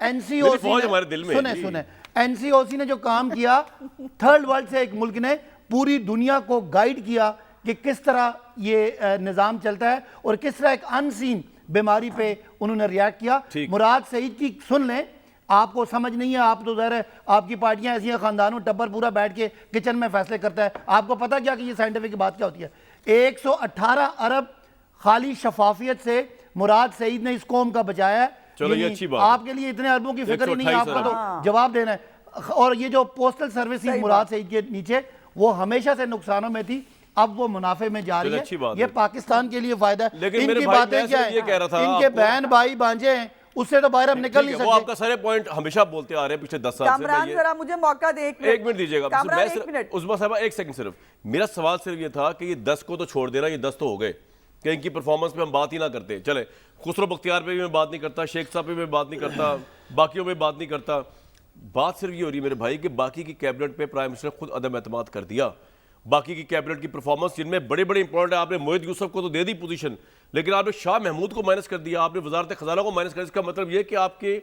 मेरी फौज हमारे दिल में है, जी। सुने NCOC ने जो काम किया, थर्ड वर्ल्ड से एक मुल्क ने पूरी दुनिया को गाइड किया कि किस तरह ये निज़ाम चलता है और किस तरह एक अनसीन बीमारी पे उन्होंने रिएक्ट किया। ठीक। मुराद सईद की सुन लें, आपको समझ नहीं है, आप तो ज़ाहिर है आपकी पार्टियां ऐसी हैं, खानदानों टब्बर पूरा बैठ के किचन में फैसले करता है। आपको पता क्या कि ये साइंटिफिक बात क्या होती है? 118 अरब खाली शफाफियत से मुराद सईद ने इस कौम का बचाया है। चलो, ये यानी अच्छी बात है। आपके लिए इतने अरबों की फिक्र ही नहीं है, 128 आपको तो जवाब देना है। और ये जो पोस्टल सर्विस थी मुराद सईद के नीचे, वो हमेशा से नुकसानों में थी, अब वो मुनाफे में जा रही अच्छी है। बात ये है। पाकिस्तान के लिए फायदा है। लेकिन मेरे इनकी भाई, बातें मैं क्या सिर्फ ये कह रहा था है, इनके आपको- बहन भाई भांजे हैं, उससे तो बाहर हम निकल ठीक नहीं है, वो सकते। आपका सारे पॉइंट हमेशा बोलते आ रहे हैं पिछले 10 साल से। कामरान जरा मुझे मौका दे, एक मिनट दीजिएगा। कामरान, मैं एक सिर्फ- मिनट। उस्मा साहबा एक सेकंड सिर्फ, मेरा सवाल सिर्फ ये था कि ये 10 को तो छोड़ देना, ये 10 तो हो गए कि इनकी परफॉर्मेंस पे हम बात ही ना करते। चले, खुसरो बख्तियार पे भी मैं बात नहीं करता, शेख साहब पे मैं बात नहीं करता, बाकियों पे बात नहीं करता। बात सिर्फ ये हो रही है मेरे भाई कि बाकी की कैबिनेट पे प्राइम मिनिस्टर खुद अदम एतमाद कर दिया। बाकी की कैबिनेट की परफॉर्मेंस जिनमें बड़े बड़े इंपॉर्टेंट है, आपने मोहित यूसुफ को तो दे दी पोजीशन, लेकिन आपने शाह महमूद को माइनस कर दिया, आपने वजारत खजाना को माइनस कर दिया। इसका मतलब यह कि आपके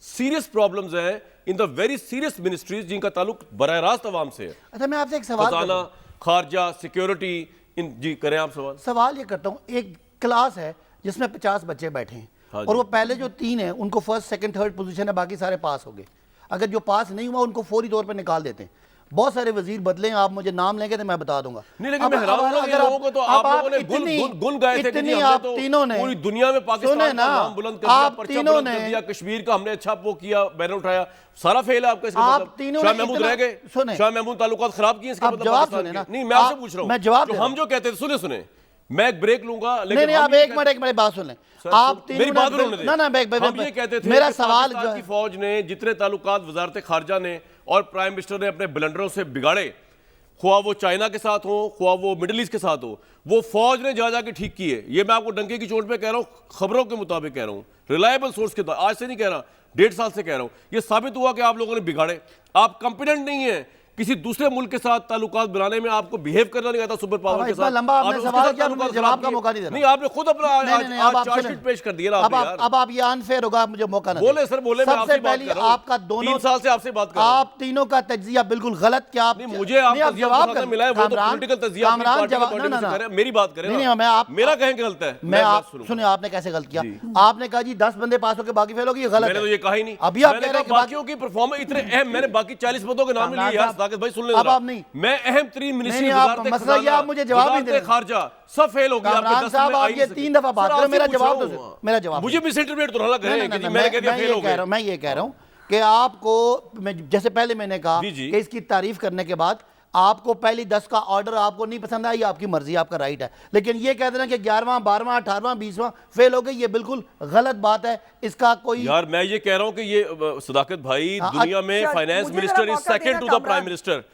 सीरियस प्रॉब्लम्स हैं in the very serious ministries जिनका ताल्लुक बराह रास्त अवाम से है। अच्छा, मैं आपसे एक सवाल खजाना, खारजा, सिक्योरिटी, इन जी करें आप सवाल ये करता हूँ। एक क्लास है जिसमें 50 बच्चे बैठे हैं, हाँ और वो पहले जो 3 हैं उनको फर्स्ट सेकंड थर्ड पोजीशन है, बाकी सारे पास हो गए। अगर जो पास नहीं हुआ उनको फौरी तौर पर निकाल देते हैं। बहुत सारे वजीर बदले हैं, आप मुझे नाम लेंगे तो मैं बता दूंगा। नहीं, लेकिन मैं हैरान हूं कि लोगों को तो आप लोगों ने गुन गाए थे कि जी हमने तो तीनों ने पूरी दुनिया में पाकिस्तान का नाम बुलंद कर दिया, आप पर्चा तीनों बुलंद ने कर दिया, कश्मीर का हमने अच्छा वो किया, बैनर उठाया, सारा फेल है आपका। इसका आप मतलब तीनों शाह ने महमूद इतना- रह गए, सुने, शाह महमूद ताल्लुकात खराब किए, इसका आप मतलब जवाब पाकिस्तान सुने के- ना। नहीं, मैं आपसे आप- पूछ रहा हूं, मैं जवाब जो दे रहा हम जो कहते थे, सुने मैं एक ब्रेक लूंगा, नहीं लेकिन आप हम ये एक मिनट मेरी बात सुन लें। आप मेरी तीनों बात ने- सुनने दें। ना हम ये कहते थे मेरा कि सवाल जो पाकिस्तान की है, फौज ने जितने ताल्लुकात वजारत खारजा ने और प्राइम मिनिस्टर ने अपने ब्लंडरों से बिगाड़े, ख्वा वो चाइना के साथ हो, ख्वा वो मिडिल ईस्ट के साथ हो, वो फौज ने जा जाके ठीक किए। ये मैं आपको डंके की चोट पे कह रहा हूं, खबरों के मुताबिक कह रहा हूं, रिलायबल सोर्स के, आज से नहीं कह रहा, 1.5 साल से कह रहा हूं। ये साबित हुआ कि आप लोगों ने बिगाड़े, आप कॉम्पिटेंट नहीं है किसी दूसरे मुल्क के साथ ताल्लुकात बनाने में, आपको बिहेव करना नहीं आता सुपर पावर के इतना साथ। लंबा आपने आपने उसके सवाल साथ किया, ताल्लुकात मुझे जवाब खराब का किए। मौका नहीं देना। नहीं, आपने खुद अपना नहीं, नहीं, नहीं, अब आप चार्जशीट सुनें। पेश कर दिया ना अब आपने आप यार। अब आप ये अनफेयर होगा, आप मुझे मौका ना दें। बोले सर, बोले, मैं सबसे आपसे बात पहले कर रहा हूं। आपका दोनों 3 साल से आपसे बात कर रहा हूं। आप तीनों का तज्जिया बिल्कुल गलत। क्या आप नहीं, मुझे आप नहीं, तज्जिया के साथ मिला है, वो तो कामरान- पॉलिटिकल तज्जिया अपनी कामरान पार्टी के जवाब- पॉलिटिक्स ना, से ना, कर रहे हैं। मेरी बात करें नहीं, ना। मैं आप मेरा कहें कि गलत है, मैं आप सुनूंगा। सुने, आपने कैसे गलत किया? आपने कहा जी 10 बंदे पास होकर बाकी फेल हो गए, ये गलत मैंने है। तो ये कहा ही नहीं। अभी आप मैंने कह रहे कहा हैं कि बाकियों की परफॉर्मेंस इतने अहम, मैंने बाकी 40 बंदों के नाम नहीं लिए यार, साहब, साकिब भाई सुन ले अब जरा। आप नहीं। मैं अहम 3 मिनिस्ट्री, नहीं, आप वजारत मसला ये खजाना, आप मुझे जवाब नहीं दे वजारत रहे। खारजा, सब फेल हो गया। आपके कामरान 10 साहब, में आप आई ये नहीं सके। 3 दफा बात सर, करो, आपसे मेरा पूछ जवाब रहा तो हूं। मेरा जवाब मुझे मिसइंटरप्रेट तो ना करें कि जी मैंने कह दिया फेल हो गए। मैं ये कह रहा हूँ कि आपको, जैसे पहले मैंने कहा जी, जी। कि इसकी तारीफ करने के बाद आपको पहली 10 का ऑर्डर आपको नहीं पसंद आई, आपकी मर्जी, आपका राइट है। लेकिन ये कह देना कि 11वां 12वां 18वां 20वां फेल हो गई, ये बिल्कुल गलत बात है। इसका कोई यार मैं ये कह रहा हूं कि ये सदाकत भाई, दुनिया में अच्छा, फाइनेंस मुझे मिनिस्टर जरा इज मौका सेकंड देना to the Kamran. Prime minister.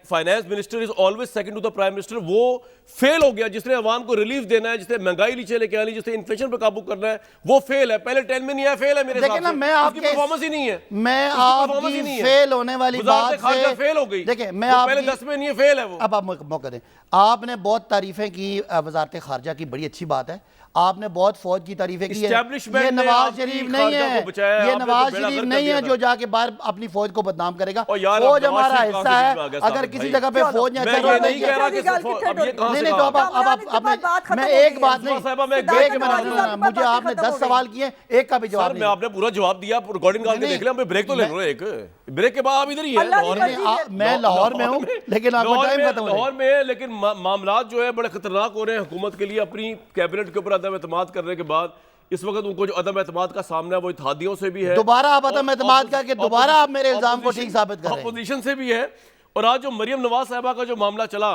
Finance minister is always second to the prime minister. वो फेल हो गया। जिसने अवाम को रिलीफ देना है, जिसने महंगाई नीचे लेके आनी, जिसने इन्फ्लेशन पे काबू करना है, वो फेल है। पहले 10 में नहीं है, फेल है मेरे देखिए हिसाब ना, से। मैं उसकी आपके परफॉर्मेंस ही नहीं है, मैं उसकी performance ही आपकी नहीं है। फेल होने वाली वजारत बात खारजा से फेल हो गई। देखिए, मैं वो पहले आपकी 10 में नहीं है, फेल है वो। अब आप मौका दें। आपने बहुत तारीफें की वजारत खारजा की, बड़ी अच्छी बात है। आपने बहुत फौज की तारीफें की है। Establishment ये ने नवाज आपकी शरीफ नहीं खारजा है, को बचाया, ये आपने तो नवाज बेड़ा शरीफ गर्क कर नहीं दिया है था। जो जाके बाहर अपनी फौज को बदनाम करेगा। और यार, फौज अब नवाज हमारा शरीफ हिस्सा कहाँ से है। जिसमें आ गया अगर साहब किसी भाई? जगह पे फौज ने मैं अच्छा ये रोल नहीं कह रहा कि गाल सिर्फ- कितने अब ये कहाँ नहीं से नहीं, तो कहा? अब कामरान, आप इसके बाद बात खत्म मैं हो एक गई बात है। नहीं, साहबा, मैं एक एक मिनट, बात मुझे आपने 10 सवाल किए, एक का भी जवाब सर मैं नहीं। आपने पूरा जवाब दिया, रिकॉर्डिंग निकाल के नहीं, देख लिया। हमें ब्रेक तो ले लो एक। ब्रेक के बाद आप इधर ही हैं अल्लाह लाहौर की में। मर्जी है। मैं लाहौर में हूँ, लेकिन आपका लाहौर टाइम में- खत्म हो लाहौर में, लेकिन मामलात जो है बड़े खतरनाक हो रहे हैं हुकूमत के लिए। अपनी कैबिनेट के ऊपर अदम एतमाद करने के बाद इस वक्त उनको जो अदम एतमाद का सामना है वो इत्तेहादियों से भी है। दोबारा आप अदम एतमाद करके दोबारा आप मेरे इल्जाम को ठीक साबित कर रहे हैं। अपोजिशन से भी है। और आज जो मरियम नवाज साहबा का जो मामला चला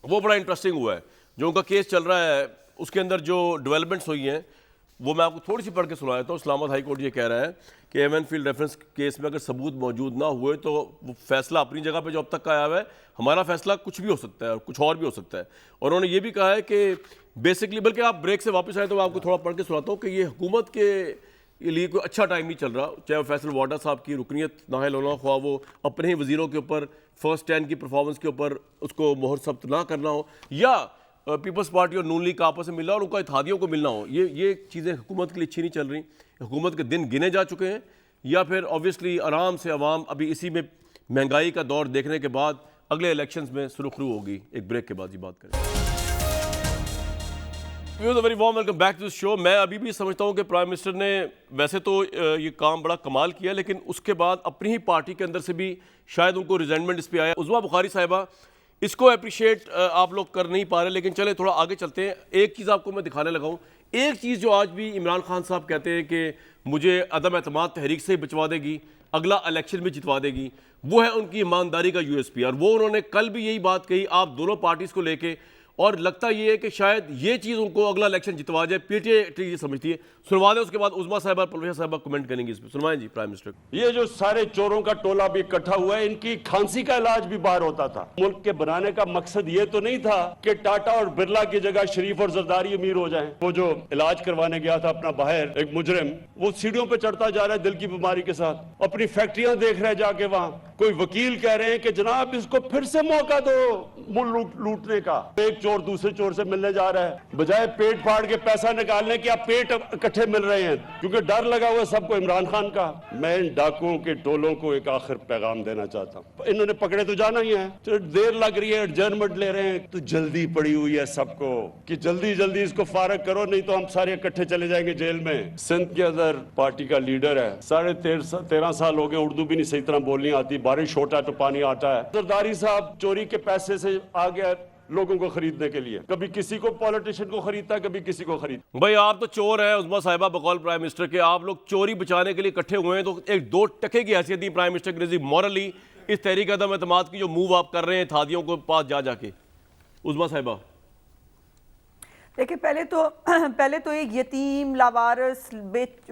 वो बड़ा इंटरेस्टिंग हुआ है। जो उनका केस चल रहा है उसके अंदर जो डेवलपमेंट्स हुई हैं, वो मैं आपको थोड़ी सी पढ़ के सुना देता हूँ। इस्लामाबाद हाई कोर्ट ये कह रहा है कि एवन फील्ड रेफरेंस केस में अगर सबूत मौजूद ना हुए तो वो फैसला अपनी जगह पे जो अब तक का आया हुआ है, हमारा फैसला कुछ भी हो सकता है और कुछ और भी हो सकता है। और उन्होंने ये भी कहा है कि बेसिकली, बल्कि आप ब्रेक से वापस आए तो मैं आपको थोड़ा पढ़ के सुनाता हूँ कि ये हुकूमत के लिए कोई अच्छा टाइम नहीं चल रहा, चाहे वो फैसल वाडा साहब की रुकनीत नाहिल होना, ख्वाह वो अपने ही वजीरों के ऊपर फर्स्ट 10 की परफॉर्मेंस के ऊपर उसको मोहर सब्त ना करना हो, या पीपल्स पार्टी और नून लीग का आपस में मिलना और उनका इत्तेहादियों को मिलना हो, ये चीज़ें हुकूमत के लिए अच्छी नहीं चल रही। हुकूमत के दिन गिने जा चुके हैं, या फिर ऑब्वियसली आराम से अवाम अभी इसी में महंगाई का दौर देखने के बाद अगले इलेक्शंस में सुरखरू होगी। एक ब्रेक के बाद ये बात करें। Very warm welcome back to the show. मैं अभी भी समझता हूँ कि प्राइम मिनिस्टर ने वैसे तो ये काम बड़ा कमाल किया, लेकिन उसके बाद अपनी ही पार्टी के अंदर से भी शायद उनको रिजेंटमेंट इस पे आया। उज़मा बुखारी साहिबा, इसको अप्रिशिएट आप लोग कर नहीं पा रहे, लेकिन चले थोड़ा आगे चलते हैं। एक चीज़ आपको मैं दिखाने लगा हूँ, एक चीज़ जो आज भी इमरान खान साहब कहते हैं कि मुझे अदम एतमाद तहरीक से ही बचवा देगी, अगला इलेक्शन भी जितवा देगी, वो है उनकी ईमानदारी का USP। और वो उन्होंने कल भी यही बात कही आप दोनों पार्टीज़ को लेके, और लगता ये है कि शायद ये चीज़ उनको अगला इलेक्शन जितवा जाए। PTI ये समझती है। सुनवा दें, उसके बाद उज़मा साहिबा, परवेज़ साहिबा कमेंट करेंगे इस पर। सुनवाएं जी प्राइम मिनिस्टर। ये जो सारे चोरों का टोला भी इकट्ठा हुआ है, इनकी खांसी का इलाज भी बाहर होता था। मुल्क के बनाने का मकसद ये तो नहीं था कि टाटा और बिरला की जगह शरीफ और जरदारी अमीर हो जाएं। वो जो इलाज करवाने गया था अपना बाहर, एक मुजरिम, वो सीढ़ियों पे चढ़ता जा रहा है दिल की बीमारी के साथ, अपनी फैक्ट्रियां देख रहे जाके वहां। कोई वकील कह रहे हैं कि जनाब इसको फिर से मौका दो मुल्क लूटने का। एक चोर दूसरे चोर से मिलने जा रहा है, बजाय पेट फाड़ के पैसा निकालने के आप पेट इकट्ठे मिल रहे हैं, क्योंकि डर लगा हुआ सबको इमरान खान का। मैं इन डाकुओं के टोलों को एक आखिर पैगाम देना चाहता हूँ। इन्होंने पकड़े तो जाना ही है, तो देर लग रही है, एडजर्नमेंट ले रहे हैं, तो जल्दी पड़ी हुई है सबको कि जल्दी जल्दी इसको फारग करो, नहीं तो हम सारे इकट्ठे चले जाएंगे जेल में। सिंध के अंदर पार्टी का लीडर है, 13.5 साल हो गए, उर्दू भी नहीं सही तरह बोलनी आती, बारिश होता है तो पानी आता है। जरदारी साहब चोरी के पैसे से आ गया लोगों को खरीदने के लिए, कभी किसी को पॉलिटिशियन को खरीदता है, कभी किसी को खरीदता। भाई आप तो चोर हैं उज़मा साहिबा, बकौल प्राइम मिनिस्टर के। आप लोग चोरी बचाने के लिए इकट्ठे हुए हैं, तो एक 2 टके की हैसियत दी प्राइम मिनिस्टर की मॉरली इस तहरीक अदम एतमाद की जो मूव आप कर रहे हैं थादियों को पास जा जाके। उज़मा साहिबा देखिए, पहले तो एक यतीम लावारिस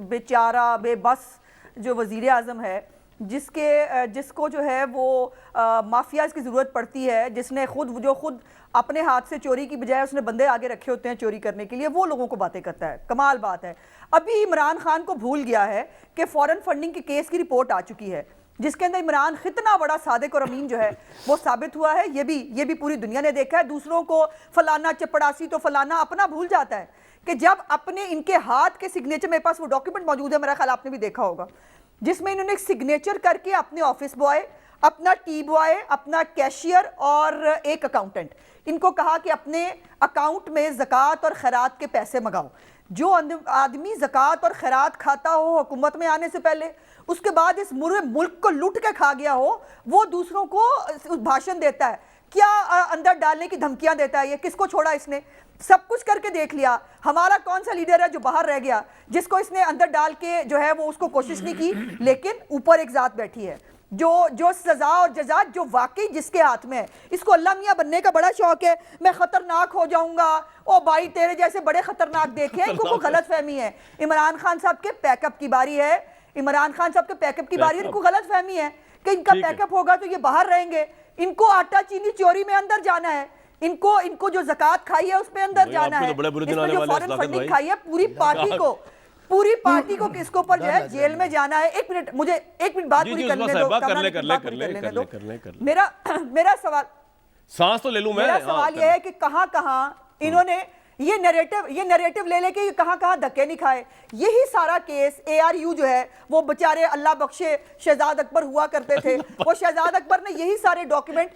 बेचारा बेबस जो वजीर आज़म है, जिसको जो है वो माफियाज की ज़रूरत पड़ती है, जिसने खुद अपने हाथ से चोरी की बजाय उसने बंदे आगे रखे होते हैं चोरी करने के लिए, वो लोगों को बातें करता है। कमाल बात है। अभी इमरान खान को भूल गया है कि फॉरेन फंडिंग के केस की रिपोर्ट आ चुकी है, जिसके अंदर इमरान कितना बड़ा सादिक और अमीन जो है वो साबित हुआ है। ये भी पूरी दुनिया ने देखा है। दूसरों को फलाना चपड़ासी तो फलाना, अपना भूल जाता है कि जब अपने इनके हाथ के सिग्नेचर, मेरे पास वो डॉक्यूमेंट मौजूद है, मेरा ख्याल आपने भी देखा होगा, जिसमें इन्होंने सिग्नेचर करके अपने ऑफिस बॉय, अपना टी बॉय, अपना कैशियर और एक अकाउंटेंट, इनको कहा कि अपने अकाउंट में ज़कात और खैरात के पैसे मंगाओ। जो आदमी ज़कात और खैरात खाता हो हुकूमत में आने से पहले, उसके बाद इस मुल्क को लूट के खा गया हो, वो दूसरों को भाषण देता है, क्या अंदर डालने की धमकियां देता है। ये किसको छोड़ा इसने? सब कुछ करके देख लिया। हमारा कौन सा लीडर है जो बाहर रह गया, जिसको इसने अंदर डाल के जो है वो उसको कोशिश नहीं की। लेकिन ऊपर एक जात बैठी है जो सजा और जजा जो वाकई जिसके हाथ में है। इसको अल्लाह मियाँ बनने का बड़ा शौक है, मैं खतरनाक हो जाऊंगा, ओ भाई तेरे जैसे बड़े खतरनाक देखे। इनको गलत फहमी है, इमरान खान साहब के पैकअप की बारी है, इमरान खान साहब के पैकअप की बारी है। इनको गलत फहमी है कि इनका पैकअप होगा तो ये बाहर रहेंगे, इनको आटा चीनी चोरी में अंदर जाना है, इनको जो ज़कात खाई है उसमें अंदर जाना है, इसमें जो फॉरेन फंडिंग खाई है, पूरी पार्टी को किसको पर जो है जेल में जाना है। एक मिनट, मुझे एक मिनट बात पूरी करने दो। मेरा सवाल, सांस तो ले लूं मैं। मेरा सवाल यह है कि कहां इन्होंने ये नैरेटिव ले लेके कहां धक्के नहीं खाए। यही सारा केस ARU जो है वो बेचारे अल्लाह बख्शे शहजाद अकबर हुआ करते थे, वो शहजाद अकबर ने यही सारे डॉक्यूमेंट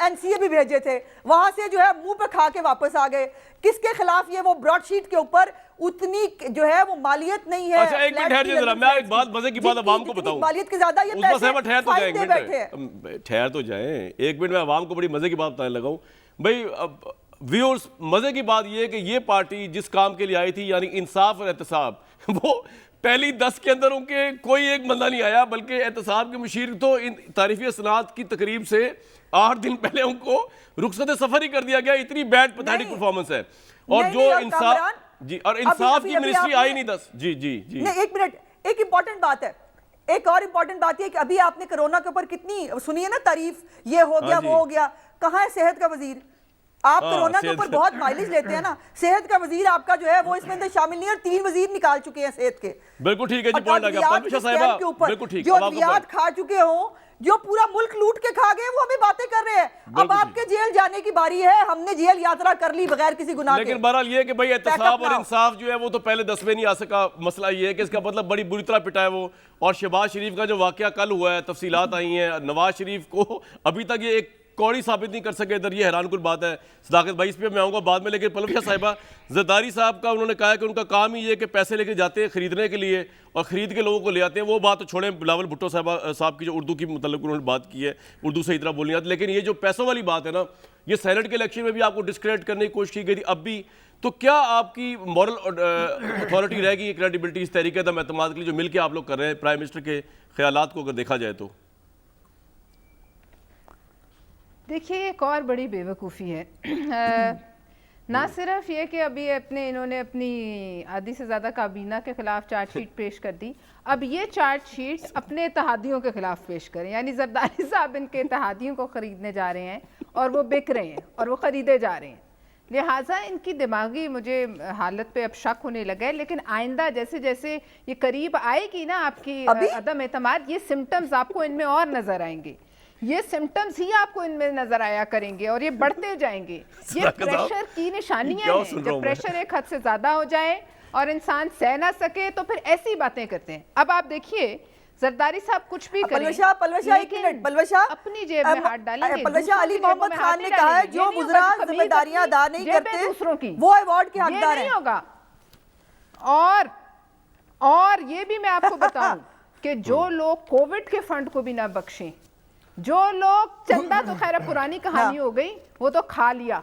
NCA भी भेजे थे, वहां से जो है मुंह पे खा के वापस आ गए। किसके खिलाफ? ये वो ब्रॉडशीट के ऊपर उतनी जो है वो मालियत नहीं है। अच्छा, एक मिनट ठहर जाइए जरा, मैं एक बात मजे की बात आवाम को बताऊं। मालियत के ज्यादा ये पैसे ठहर तो जाए एक मिनट, मैं आवाम को बड़ी मजे की बात बताने लगा हूं। भाई व्यूअर्स, मजे की बात यह है कि ये पार्टी जिस काम के लिए आई थी, यानी इंसाफ और एहतसाब, वो पहली 10 के अंदर उनके कोई एक बंदा नहीं आया, बल्कि एहतसाब के मुशीर तो इन तारीफी सनात की तकरीब से 8 दिन पहले उनको रुखसत सफर ही कर दिया गया। इतनी बैड पैथेटिक परफॉर्मेंस है। और जो इंसाफ जी, और इंसाफ की मिनिस्ट्री आई नहीं 10। जी जी जी नहीं, एक मिनट, एक इंपॉर्टेंट बात है, एक और इंपॉर्टेंट बात ये कि अभी आपने कोरोना के ऊपर कितनी सुनिए ना तारीफ, ये हो गया वो हो गया, कहाँ है सेहत का वजीर? आप कोरोना के ऊपर बहुत माइलेज लेते हैं ना, सेहत का वजीर आपका जो है वो इसमें अंदर शामिल नहीं है, और 3 वजीर निकाल चुके हैं सेहत के। बिल्कुल ठीक है जी, पॉइंट आ गया। परमिशा साहिबा बिल्कुल ठीक, जो अद्वियात खा चुके हो, जो पूरा मुल्क लूट के खा गए, वो अभी बातें कर रहे हैं। अब आपके जेल जाने की बारी है, हमने जेल यात्रा कर ली बगैर किसी गुनाह के। लेकिन बहरहाल ये कि भाई एहतसाब और इंसाफ जो है वो तो पहले 10 में नहीं आ सका। मसला ये है कि इसका मतलब बड़ी बुरी तरह पिटा है वो। और शहबाज शरीफ का जो वाकया कल हुआ है, तफसीलात आई हैं, नवाज शरीफ को अभी तक ये एक कौड़ी साबित नहीं कर सके इधर, ये हैरान कुल बात है। सदाकत भाई इस पे मैं आऊँगा बाद में, लेकिन परमिशा साहिबा, जरदारी साहब का उन्होंने कहा कि उनका काम ही ये कि पैसे लेके जाते हैं खरीदने के लिए और ख़रीद के लोगों को ले आते हैं। वो बात तो छोड़ें, बिलावल भुट्टो साहब की जो उर्दू की मतलब उन्होंने बात की है, उर्दू सही तरह बोलनी आती, लेकिन ये जो पैसों वाली बात है ना, ये सेनेट के इलेक्शन में भी आपको डिस्क्रेडिट करने की कोशिश की गई थी, अब भी। तो क्या आपकी मॉरल अथॉरिटी रहेगी, क्रेडिबिलिटी इस तरीके का एतमाद के लिए जो मिल के आप लोग कर रहे हैं प्राइम मिनिस्टर के ख्यालात को अगर देखा जाए तो? देखिए, एक और बड़ी बेवकूफ़ी है ना सिर्फ ये कि अभी इन्होंने अपनी आधी से ज़्यादा काबीना के खिलाफ चार्जशीट पेश कर दी, अब ये चार्जशीट्स अपने इत्तेहादियों के खिलाफ पेश करें, यानी जरदारी साहब इनके इत्तेहादियों को ख़रीदने जा रहे हैं और वो बिक रहे हैं और वो ख़रीदे जा रहे हैं। लिहाजा इनकी दिमागी मुझे हालत पे अब शक होने लगा है। लेकिन आइंदा जैसे जैसे ये करीब आएगी ना आपकी अदम एतमाद, ये सिम्टम्स आपको इनमें और नज़र आएंगे, ये सिम्टम्स ही आपको इनमें नजर आया करेंगे और ये बढ़ते जाएंगे। ये प्रेशर की निशानियां हैं। जब प्रेशर एक हद से ज्यादा हो जाए और इंसान सह ना सके तो फिर ऐसी बातें करते हैं। अब आप देखिए, जरदारी साहब कुछ भी करें, पलवशा एक मिनट, पलवशा अपनी जेब में हाथ डालेंगे। पलवशा अली मोहम्मद खान ने कहा है जो गुजरा जिम्मेदारियां अदा नहीं करते दूसरों की, वो अवार्ड के हकदार हैं। होगा। और ये भी मैं आपको बताऊं कि जो लोग कोविड के फंड को भी ना बख्शें, जो लोग चंदा तो खैर पुरानी कहानी हो गई, वो तो खा लिया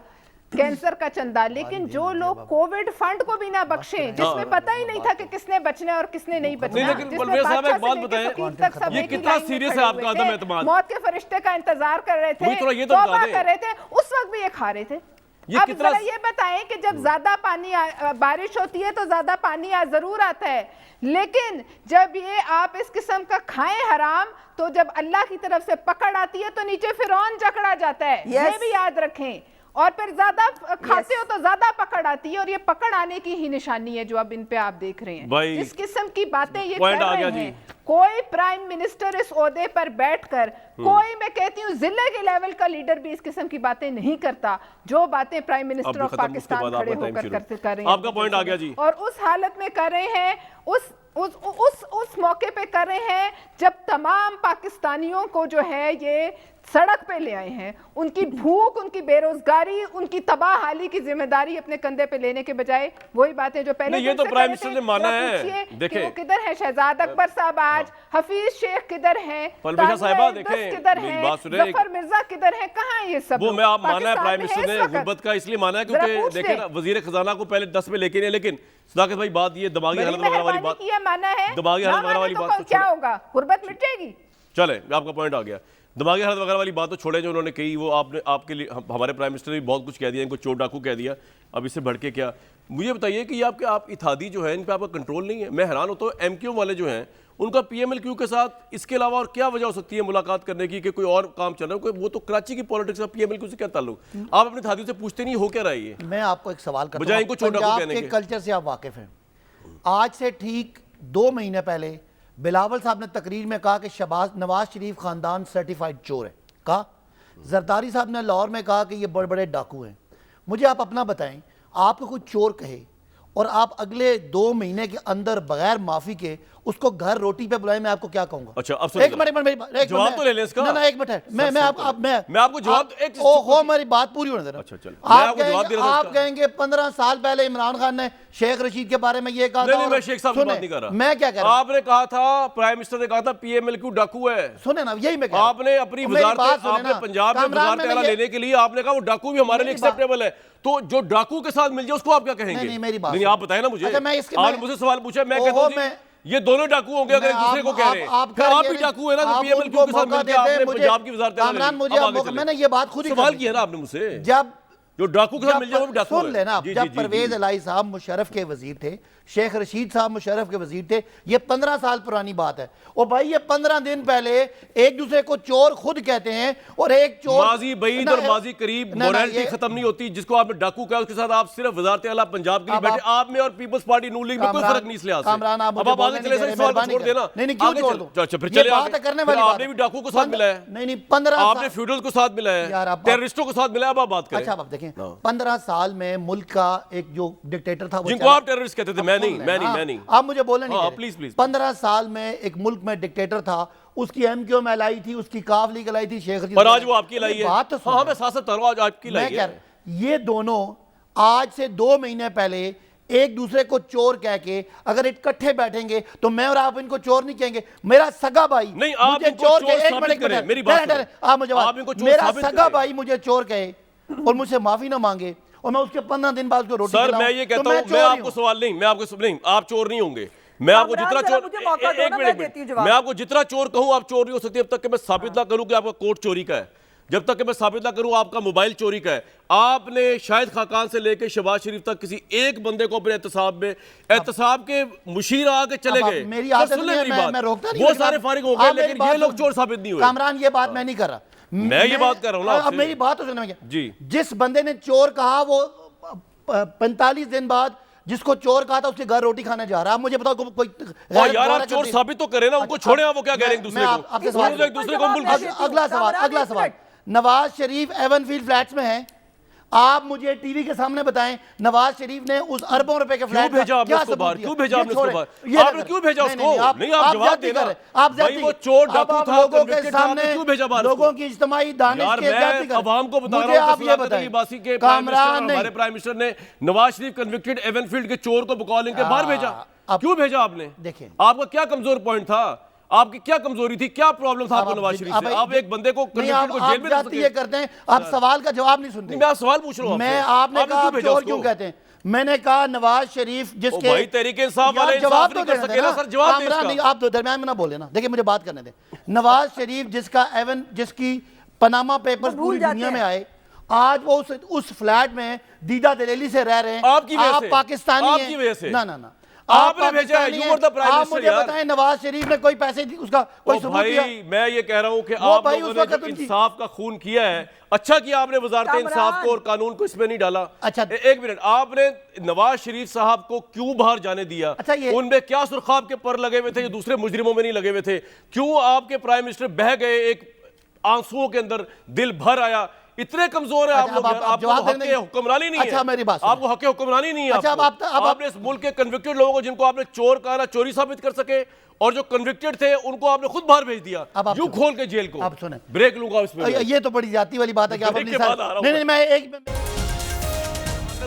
कैंसर का चंदा, लेकिन जो लोग कोविड फंड को भी ना बख्शें, जिसमें पता ही नहीं था कि किसने बचना और किसने नहीं बचना, लेकिन परवेज साहब एक बात बताएं, ये कितना सीरियस है आपका अदम एतमाद? मौत के फरिश्ते का इंतजार कर रहे थे, तौबा कर रहे थे, उस वक्त भी ये खा रहे थे। अब जरा ये बताएं कि जब ज्यादा पानी बारिश होती है तो ज्यादा पानी जरूर आता है, लेकिन जब ये आप इस किस्म का खाएं हराम, तो जब अल्लाह की तरफ से पकड़ आती है तो नीचे फिरौन जकड़ा जाता है। ये भी याद रखें। और फिर ज्यादा खाते हो तो ज्यादा पकड़ आती है, और ये पकड़ आने की ही निशानी है जो अब इन पे आप देख रहे हैं। इस किस्म की बातें ये कर रहे हैं। कोई प्राइम मिनिस्टर इस ओहदे पर बैठकर, कोई मैं कहती हूँ जिले के लेवल का लीडर भी इस किस्म की बातें नहीं करता जो बातें प्राइम मिनिस्टर ऑफ पाकिस्तान खड़े होकर कर रहे हैं। आपका पॉइंट आ गया जी। और उस हालत में कर रहे हैं, उस मौके पे कर रहे हैं जब तमाम पाकिस्तानियों को जो है ये सड़क पे ले आए हैं। उनकी भूख, उनकी बेरोजगारी, उनकी तबाह हाली की जिम्मेदारी अपने कंधे पे लेने के बजाय वही बातें जो पहले ये तो प्राइम मिनिस्टर ने माना है। देखिए वो किधर है शहजाद अकबर साहब, आज हफीज शेख किधर हैं, परवेज साहिबा देखें किधर हैं, जफर मिर्जा किधर हैं, कहाँ ये सब? वो मैं आप माना है प्राइम मिनिस्टर ने गुर्बत का इसलिए माना है क्योंकि देखें ना, वजीर खजाना को पहले 10 में लेके नहीं, लेकिन सदाकत भाई बात ये दिमागी हालत वगैरह वाली बात, माना है दिमागी हालत वगैरह वाली बात क्या होगा? गुर्बत मिट जाएगी। चले, आपका पॉइंट आ गया। दिमागी हालत वगैरह वाली बात तो छोड़े जो उन्होंने कही, वो आपने आपके लिए हमारे प्राइम मिनिस्टर ने भी बहुत कुछ कह दिया, इनको चोर डाकू कह दिया। अब इससे बढ़ के क्या? मुझे बताइए कि ये आप इत्तेहादी जो है इन पे आपका कंट्रोल नहीं है। मैं हैरान होता हूँ एमक्यू वाले जो हैं उनका पीएमएलक्यू के साथ इसके अलावा और क्या वजह हो सकती है मुलाकात करने की, कि कोई और काम चल रहा है? वो तो कराची की पॉलिटिक्स का पीएमएलक्यू से क्या ताल्लुक? आप अपने इत्तेहादियों से पूछते नहीं हो क्या रहा है? मैं आपको एक सवाल करता हूं, बजाय इनको चोर डाकू कहने के कल्चर से आप वाकिफ हैं। आज से ठीक 2 महीने पहले बिलावल साहब ने तकरीर में कहा कि नवाज शरीफ खानदान सर्टिफाइड चोर है। कहा जरदारी साहब ने लाहौर में कहा कि ये बड़े बड़े डाकू हैं। मुझे आप अपना बताएं, आपको कोई चोर कहे और आप अगले 2 महीने के अंदर बगैर माफी के उसको घर रोटी पे बुलाए, मैं आपको क्या कहूंगा? अच्छा, अब एक मिनट जवाब तो ले लें इसका। ना एक मिनट, मैं आपको जवाब मेरी बात पूरी होने देना। अच्छा, चल आप कहेंगे 15 साल पहले इमरान खान ने शेख रशीद के बारे में ये कहा था। मैं शेख साहब की बात नहीं कर रहा। मैं क्या कह रहा हूं? आपने कहा था, प्राइम मिनिस्टर ने कहा था पीएमएलक्यू डाकू है। सुने ना, यही मैं कह रहा हूं। आपने अपनी वजारत, आपने पंजाब में वजारत आला लेने के लिए आपने कहा वो डाकू भी हमारे लिए एक्सेप्टेबल है। तो जो डाकू के साथ मिल जाए उसको आप क्या कहेंगे? नहीं, मेरी बात नहीं, आप बताएं ना मुझे। आपने मुझे सवाल पूछा, मैं कहता हूं ये दोनों डाकू होंगे अगर एक दूसरे को कह रहे हैं। आप ही डाकू है ना, तो पीएमएलक्यू के साथ मिलकर आपने पंजाब की वजारत आला ले ली। मैंने ये बात खुद ही सवाल किया ना आपने मुझसे। जब जो डाकू के साथ मिल जाए वो भी डाकू सुन है। लेना, जी, जब जी, जी, परवेज जी। इलाही साहब मुशर्रफ के वजीर थे, शेख रशीद साहब मुशर्रफ के वजीर थे, ये 15 साल पुरानी बात है। और भाई ये 15 दिन पहले एक दूसरे को चोर खुद कहते हैं, और एक चोर माजी बैद और माजी करीब मोरालिटी खत्म नहीं होती। जिसको आपने डाकू कहा उसके साथ आप सिर्फ वजारत आला पंजाब के लिए बैठे, आप में और पीपल्स पार्टी नून लीग में कोई फर्क नहीं इस लिहाज से। कामरान, आप अब आप आगे चले सर, इस सवाल को छोड़ देना। नहीं क्यों आगे छोड़ चलो। दूं? अच्छा फिर ये चले बात आगे। करने फिर वाली आपने भी डाकू को साथ मिलाया है, नहीं 15 आपने फ्यूडल को साथ मिलाया यार, है, आप टेररिस्टों को साथ मिलाया। अब आप बात करें। अच्छा आप देखें 15 साल में मुल्क का एक जो डिक्टेटर था वो जिनको चला- आप टेररिस्ट कहते थे, मैं नहीं, मैं नहीं, मैं नहीं। आप मुझे बोलने नहीं हाँ, दे। Please, please. 15 साल में एक मुल्क में डिक्टेटर था, उसकी एमक्यूएम लाई थी, उसकी काफ लीग लाई थी, शेख रशीद पर आज वो आपकी लाई है। बात तो सुनो। हाँ, मैं साथ साथ आज आपकी मैं लाई कह है। रहा ये दोनों आज से 2 महीने पहले एक दूसरे को चोर कह के अगर इकट्ठे बैठेंगे तो मैं और आप इनको चोर नहीं कहेंगे। मेरा सगा भाई नहीं, आप मुझे इनको चोर चोर कहे, एक साबित मिनट, करें, मेरी बात ठहरे, सुनो। आप मुझे आप इनको चोर मेरा साबित सगा करें। भाई मुझे चोर कहे और मुझसे माफी ना मांगे और मैं उसके 15 दिन बाद उसको रोटी सर खिलाऊं, मैं ये तो कहता हूं, चोर मैं ही आपको हूं। सवाल नहीं, मैं आपको नहीं, आप चोर नहीं होंगे। मैं आपको कामरान, जितना जरा चोर मुझे मौका दो एक ना, मिनट, मैं एक देती हूं मिनट, जवाब। मैं आपको जितना चोर कहूं आप चोर नहीं हो सकते जब तक कि मैं साबित ना करूं कि आपका कोट चोरी का है, जब तक कि मैं साबित ना करूं आपका मोबाइल चोरी का है। आपने शाहिद खाकान से लेकर शहबाज शरीफ तक किसी एक बंदे को अपने एहतसाब के मुशीर आके चले अब आप- गए। मेरी सर, आदत सुन ले नहीं है, मेरी बात। मैं रोकता नहीं, वो लेकिन सारे आप- फारिग हो गए, आप मेरी लेकिन बात ये लोग सुन- चोर साबित नहीं हुए। कामरान ये बात मैं नहीं कर रहा, मैं ये बात कर रहा हूं ना अब आपसे। मेरी बात तो सुनने में जी। जिस बंदे ने चोर कहा वो 45 दिन बाद जिसको चोर कहा था उसके घर रोटी खाने जा रहा है। आप मुझे बताओ कोई और यार आप चोर साबित तो करें ना, उनको छोड़े आप, वो क्या कह रहे हैं एक दूसरे को, आपसे वो लोग एक दूसरे को मुल्क अगला सवाल, अगला सवाल। नवाज शरीफ एवनफील्ड फ्लैट्स में हैं, आप मुझे टीवी के सामने बताएं नवाज शरीफ ने उस अरबों रुपए के फ्लैट क्यों भेजा आपने उसको बाहर? क्यों भेजा आपने उसको बाहर? आपने क्यों भेजा उसको? नहीं, आप जवाब देना। आप भाई वो चोर डाकू था, लोगों के convicted था, आपने सामने क्यों भेजा बाहर लोगों उसको? की इज्तिमाई दानिश यार के ज्यादती मैं कर अवाम को बता मुझे रहा हूं आप ये बताएं बासी के प्राइम मिनिस्टर और कामरान हमारे प्राइम मिनिस्टर ने नवाज शरीफ कन्विक्टेड एवनफील्ड के चोर को बकौल के बाहर भेजा। क्यों भेजा आपने? देखें। आपका क्या कमजोर पॉइंट था? आपकी क्या कमजोरी थी? क्या प्रॉब्लम था आपको नवाज शरीफ से? आप एक बंदे को कन्विक्टेड को जेल में रख ये सके? करते हैं, आप सवाल का जवाब नहीं सुनते। मैं सवाल पूछ रहा हूं मैं आपसे। आपने कहा क्यों आप भेजा चोर उसको? क्यों कहते हैं? मैंने कहा नवाज शरीफ जिसके भाई तहरीके इंसाफ वाले यार, इंसाफ जवाब नहीं तो कर देने सके ना देना। सर, जवाब दे कामरान इसका। नहीं, आप तो दरमियान में ना बोले ना। देखिए मुझे बात करने दें। नवाज शरीफ जिसकी पनामा पेपर्स भूल पूरी जाते दुनिया हैं। में आए, आज वो उस फ्लैट में दीदा दलेली से रह रहे हैं। आपकी वजह आप से। पाकिस्तानी हैं। आपकी वजह से। ना ना ना आपने भेजा है, you were the prime आप minister मुझे यार। बताएं नवाज शरीफ ने कोई पैसे उसका कोई सबूत भाई दिया? मैं ये कह रहा हूं कि वो आप भाई लोगों उस ने वक्त जब उनकी- इंसाफ का खून किया है, अच्छा किया आपने वजारत कामरान। इंसाफ को और कानून को इसमें नहीं डाला। अच्छा। एक मिनट, आपने नवाज शरीफ साहब को क्यों बाहर जाने दिया? अच्छा, ये- उनमें क्या सुरखाब के पर लगे हुए थे जो दूसरे मुजरिमों में नहीं लगे हुए थे? क्यों आपके प्राइम मिनिस्टर बह गए एक आंसुओं के अंदर, दिल भर आया? इतने कमजोर है आप अच्छा, लोग अब यार, आप आपको जवाब हक देने- हुक्मरानी नहीं है। अच्छा, मेरी बात सुनिए। आपको हक हुक्मरानी नहीं है। अच्छा, अब आपको। आप- आपने इस मुल्क के कन्विक्टेड लोगों को जिनको आपने चोर कहा ना चोरी साबित कर सके, और जो कन्विक्टेड थे उनको आपने खुद बाहर भेज दिया, अब आप यूं सुने। खोल के जेल को। आप सुने। ब्रेक लूंगा इसमें मैं। ये तो बड़ी जाती वाली बात है कि आप ब्रेक अपनी के बाद आ रहा हूं नहीं नहीं मैं एक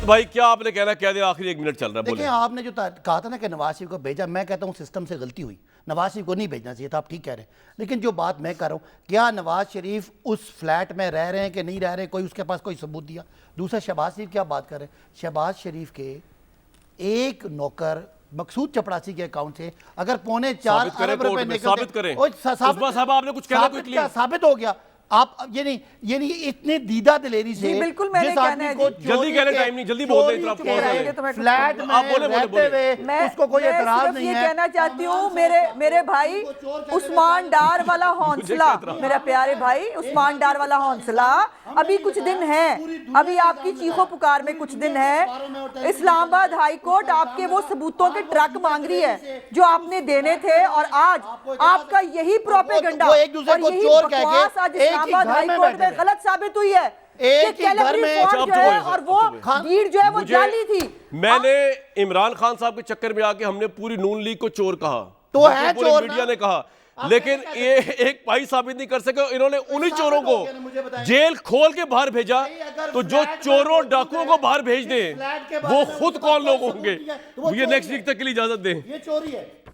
भाई क्या आपने कहना कह दिया, आखिरी 1 मिनट चल रहा है, देखिए बोले। आपने जो कहा था ना कि नवाज शरीफ को भेजा, मैं कहता हूँ सिस्टम से गलती हुई, नवाज शरीफ को नहीं भेजना चाहिए था, आप ठीक कह रहे हैं। लेकिन जो बात मैं कर रहा हूँ, क्या नवाज शरीफ उस फ्लैट में रह रहे हैं कि नहीं रह रहे, कोई उसके पास कोई सबूत दिया? दूसरा शहबाज शरीफ क्या बात कर रहे हैं? शहबाज शरीफ के एक नौकर मकसूद चपड़ासी के अकाउंट से अगर 4.25 साबित करें अरब रुपए कोर्ट में, निकलते- साबित करें। ओए, उस्मा साहब, आपने कुछ कहना साबित क्विकली। क्या साबित हो गया? आप ये नहीं इतने दीदा दिलेरी से जी, बिल्कुल मैंने जिस कहना आदमी है को जी। जल्दी कहने टाइम नहीं, जल्दी बोल दें, इतना चोरी पहुंच के रहे हैं। तो मैं कुछ फ्लैट बोलूं। में आप बोले, बोले, रहते हुए उसको कोई एतराज सिर्फ नहीं ये है। कहना चाहती हूँ मेरे भाई उस्मान डार वाला हौसला, मेरा प्यारे भाई उस्मान डार वाला हौसला, अभी कुछ दिन है, अभी आपकी चीखो पुकार में कुछ दिन है। इस्लामाबाद हाई कोर्ट आपके वो सबूतों के ट्रक मांग रही है जो आपने देने थे, और आज आपका यही प्रोपेगेंडा वो एक दूसरे और को यही चोर कह के बकवास आज एक ही इस्लामाबाद घर हाई में कोर्ट बैठे में हैं। गलत साबित हुई है एक कि ही घर कैलेबरी में- फोर्ट अच्छा, जो अब है चुप और हो वो जाइए, भीड़ जो है वो मुझे- जाली थी। मैंने इमरान खान साहब के चक्कर में आके हमने पूरी नून लीग को चोर कहा, तो जबकि है पूरे चोर मीडिया ना। ने कहा, लेकिन ये एक भाई साबित नहीं कर सके। इन्होंने उन्हीं चोरों हो गया ना, मुझे को बताएं। जेल खोल के बाहर भेजा, अगर तो जो फ्लैट में चोरों मौजूद डाकुओं है, को बाहर भेज इस दें, फ्लैट के बारे वो में खुद उसके कौन पास लोग कोई होंगे? सबूत नहीं है, तो वो ये चोरी नेक्स्ट है। वीक तक के लिए इजाजत दें। ये चोरी है।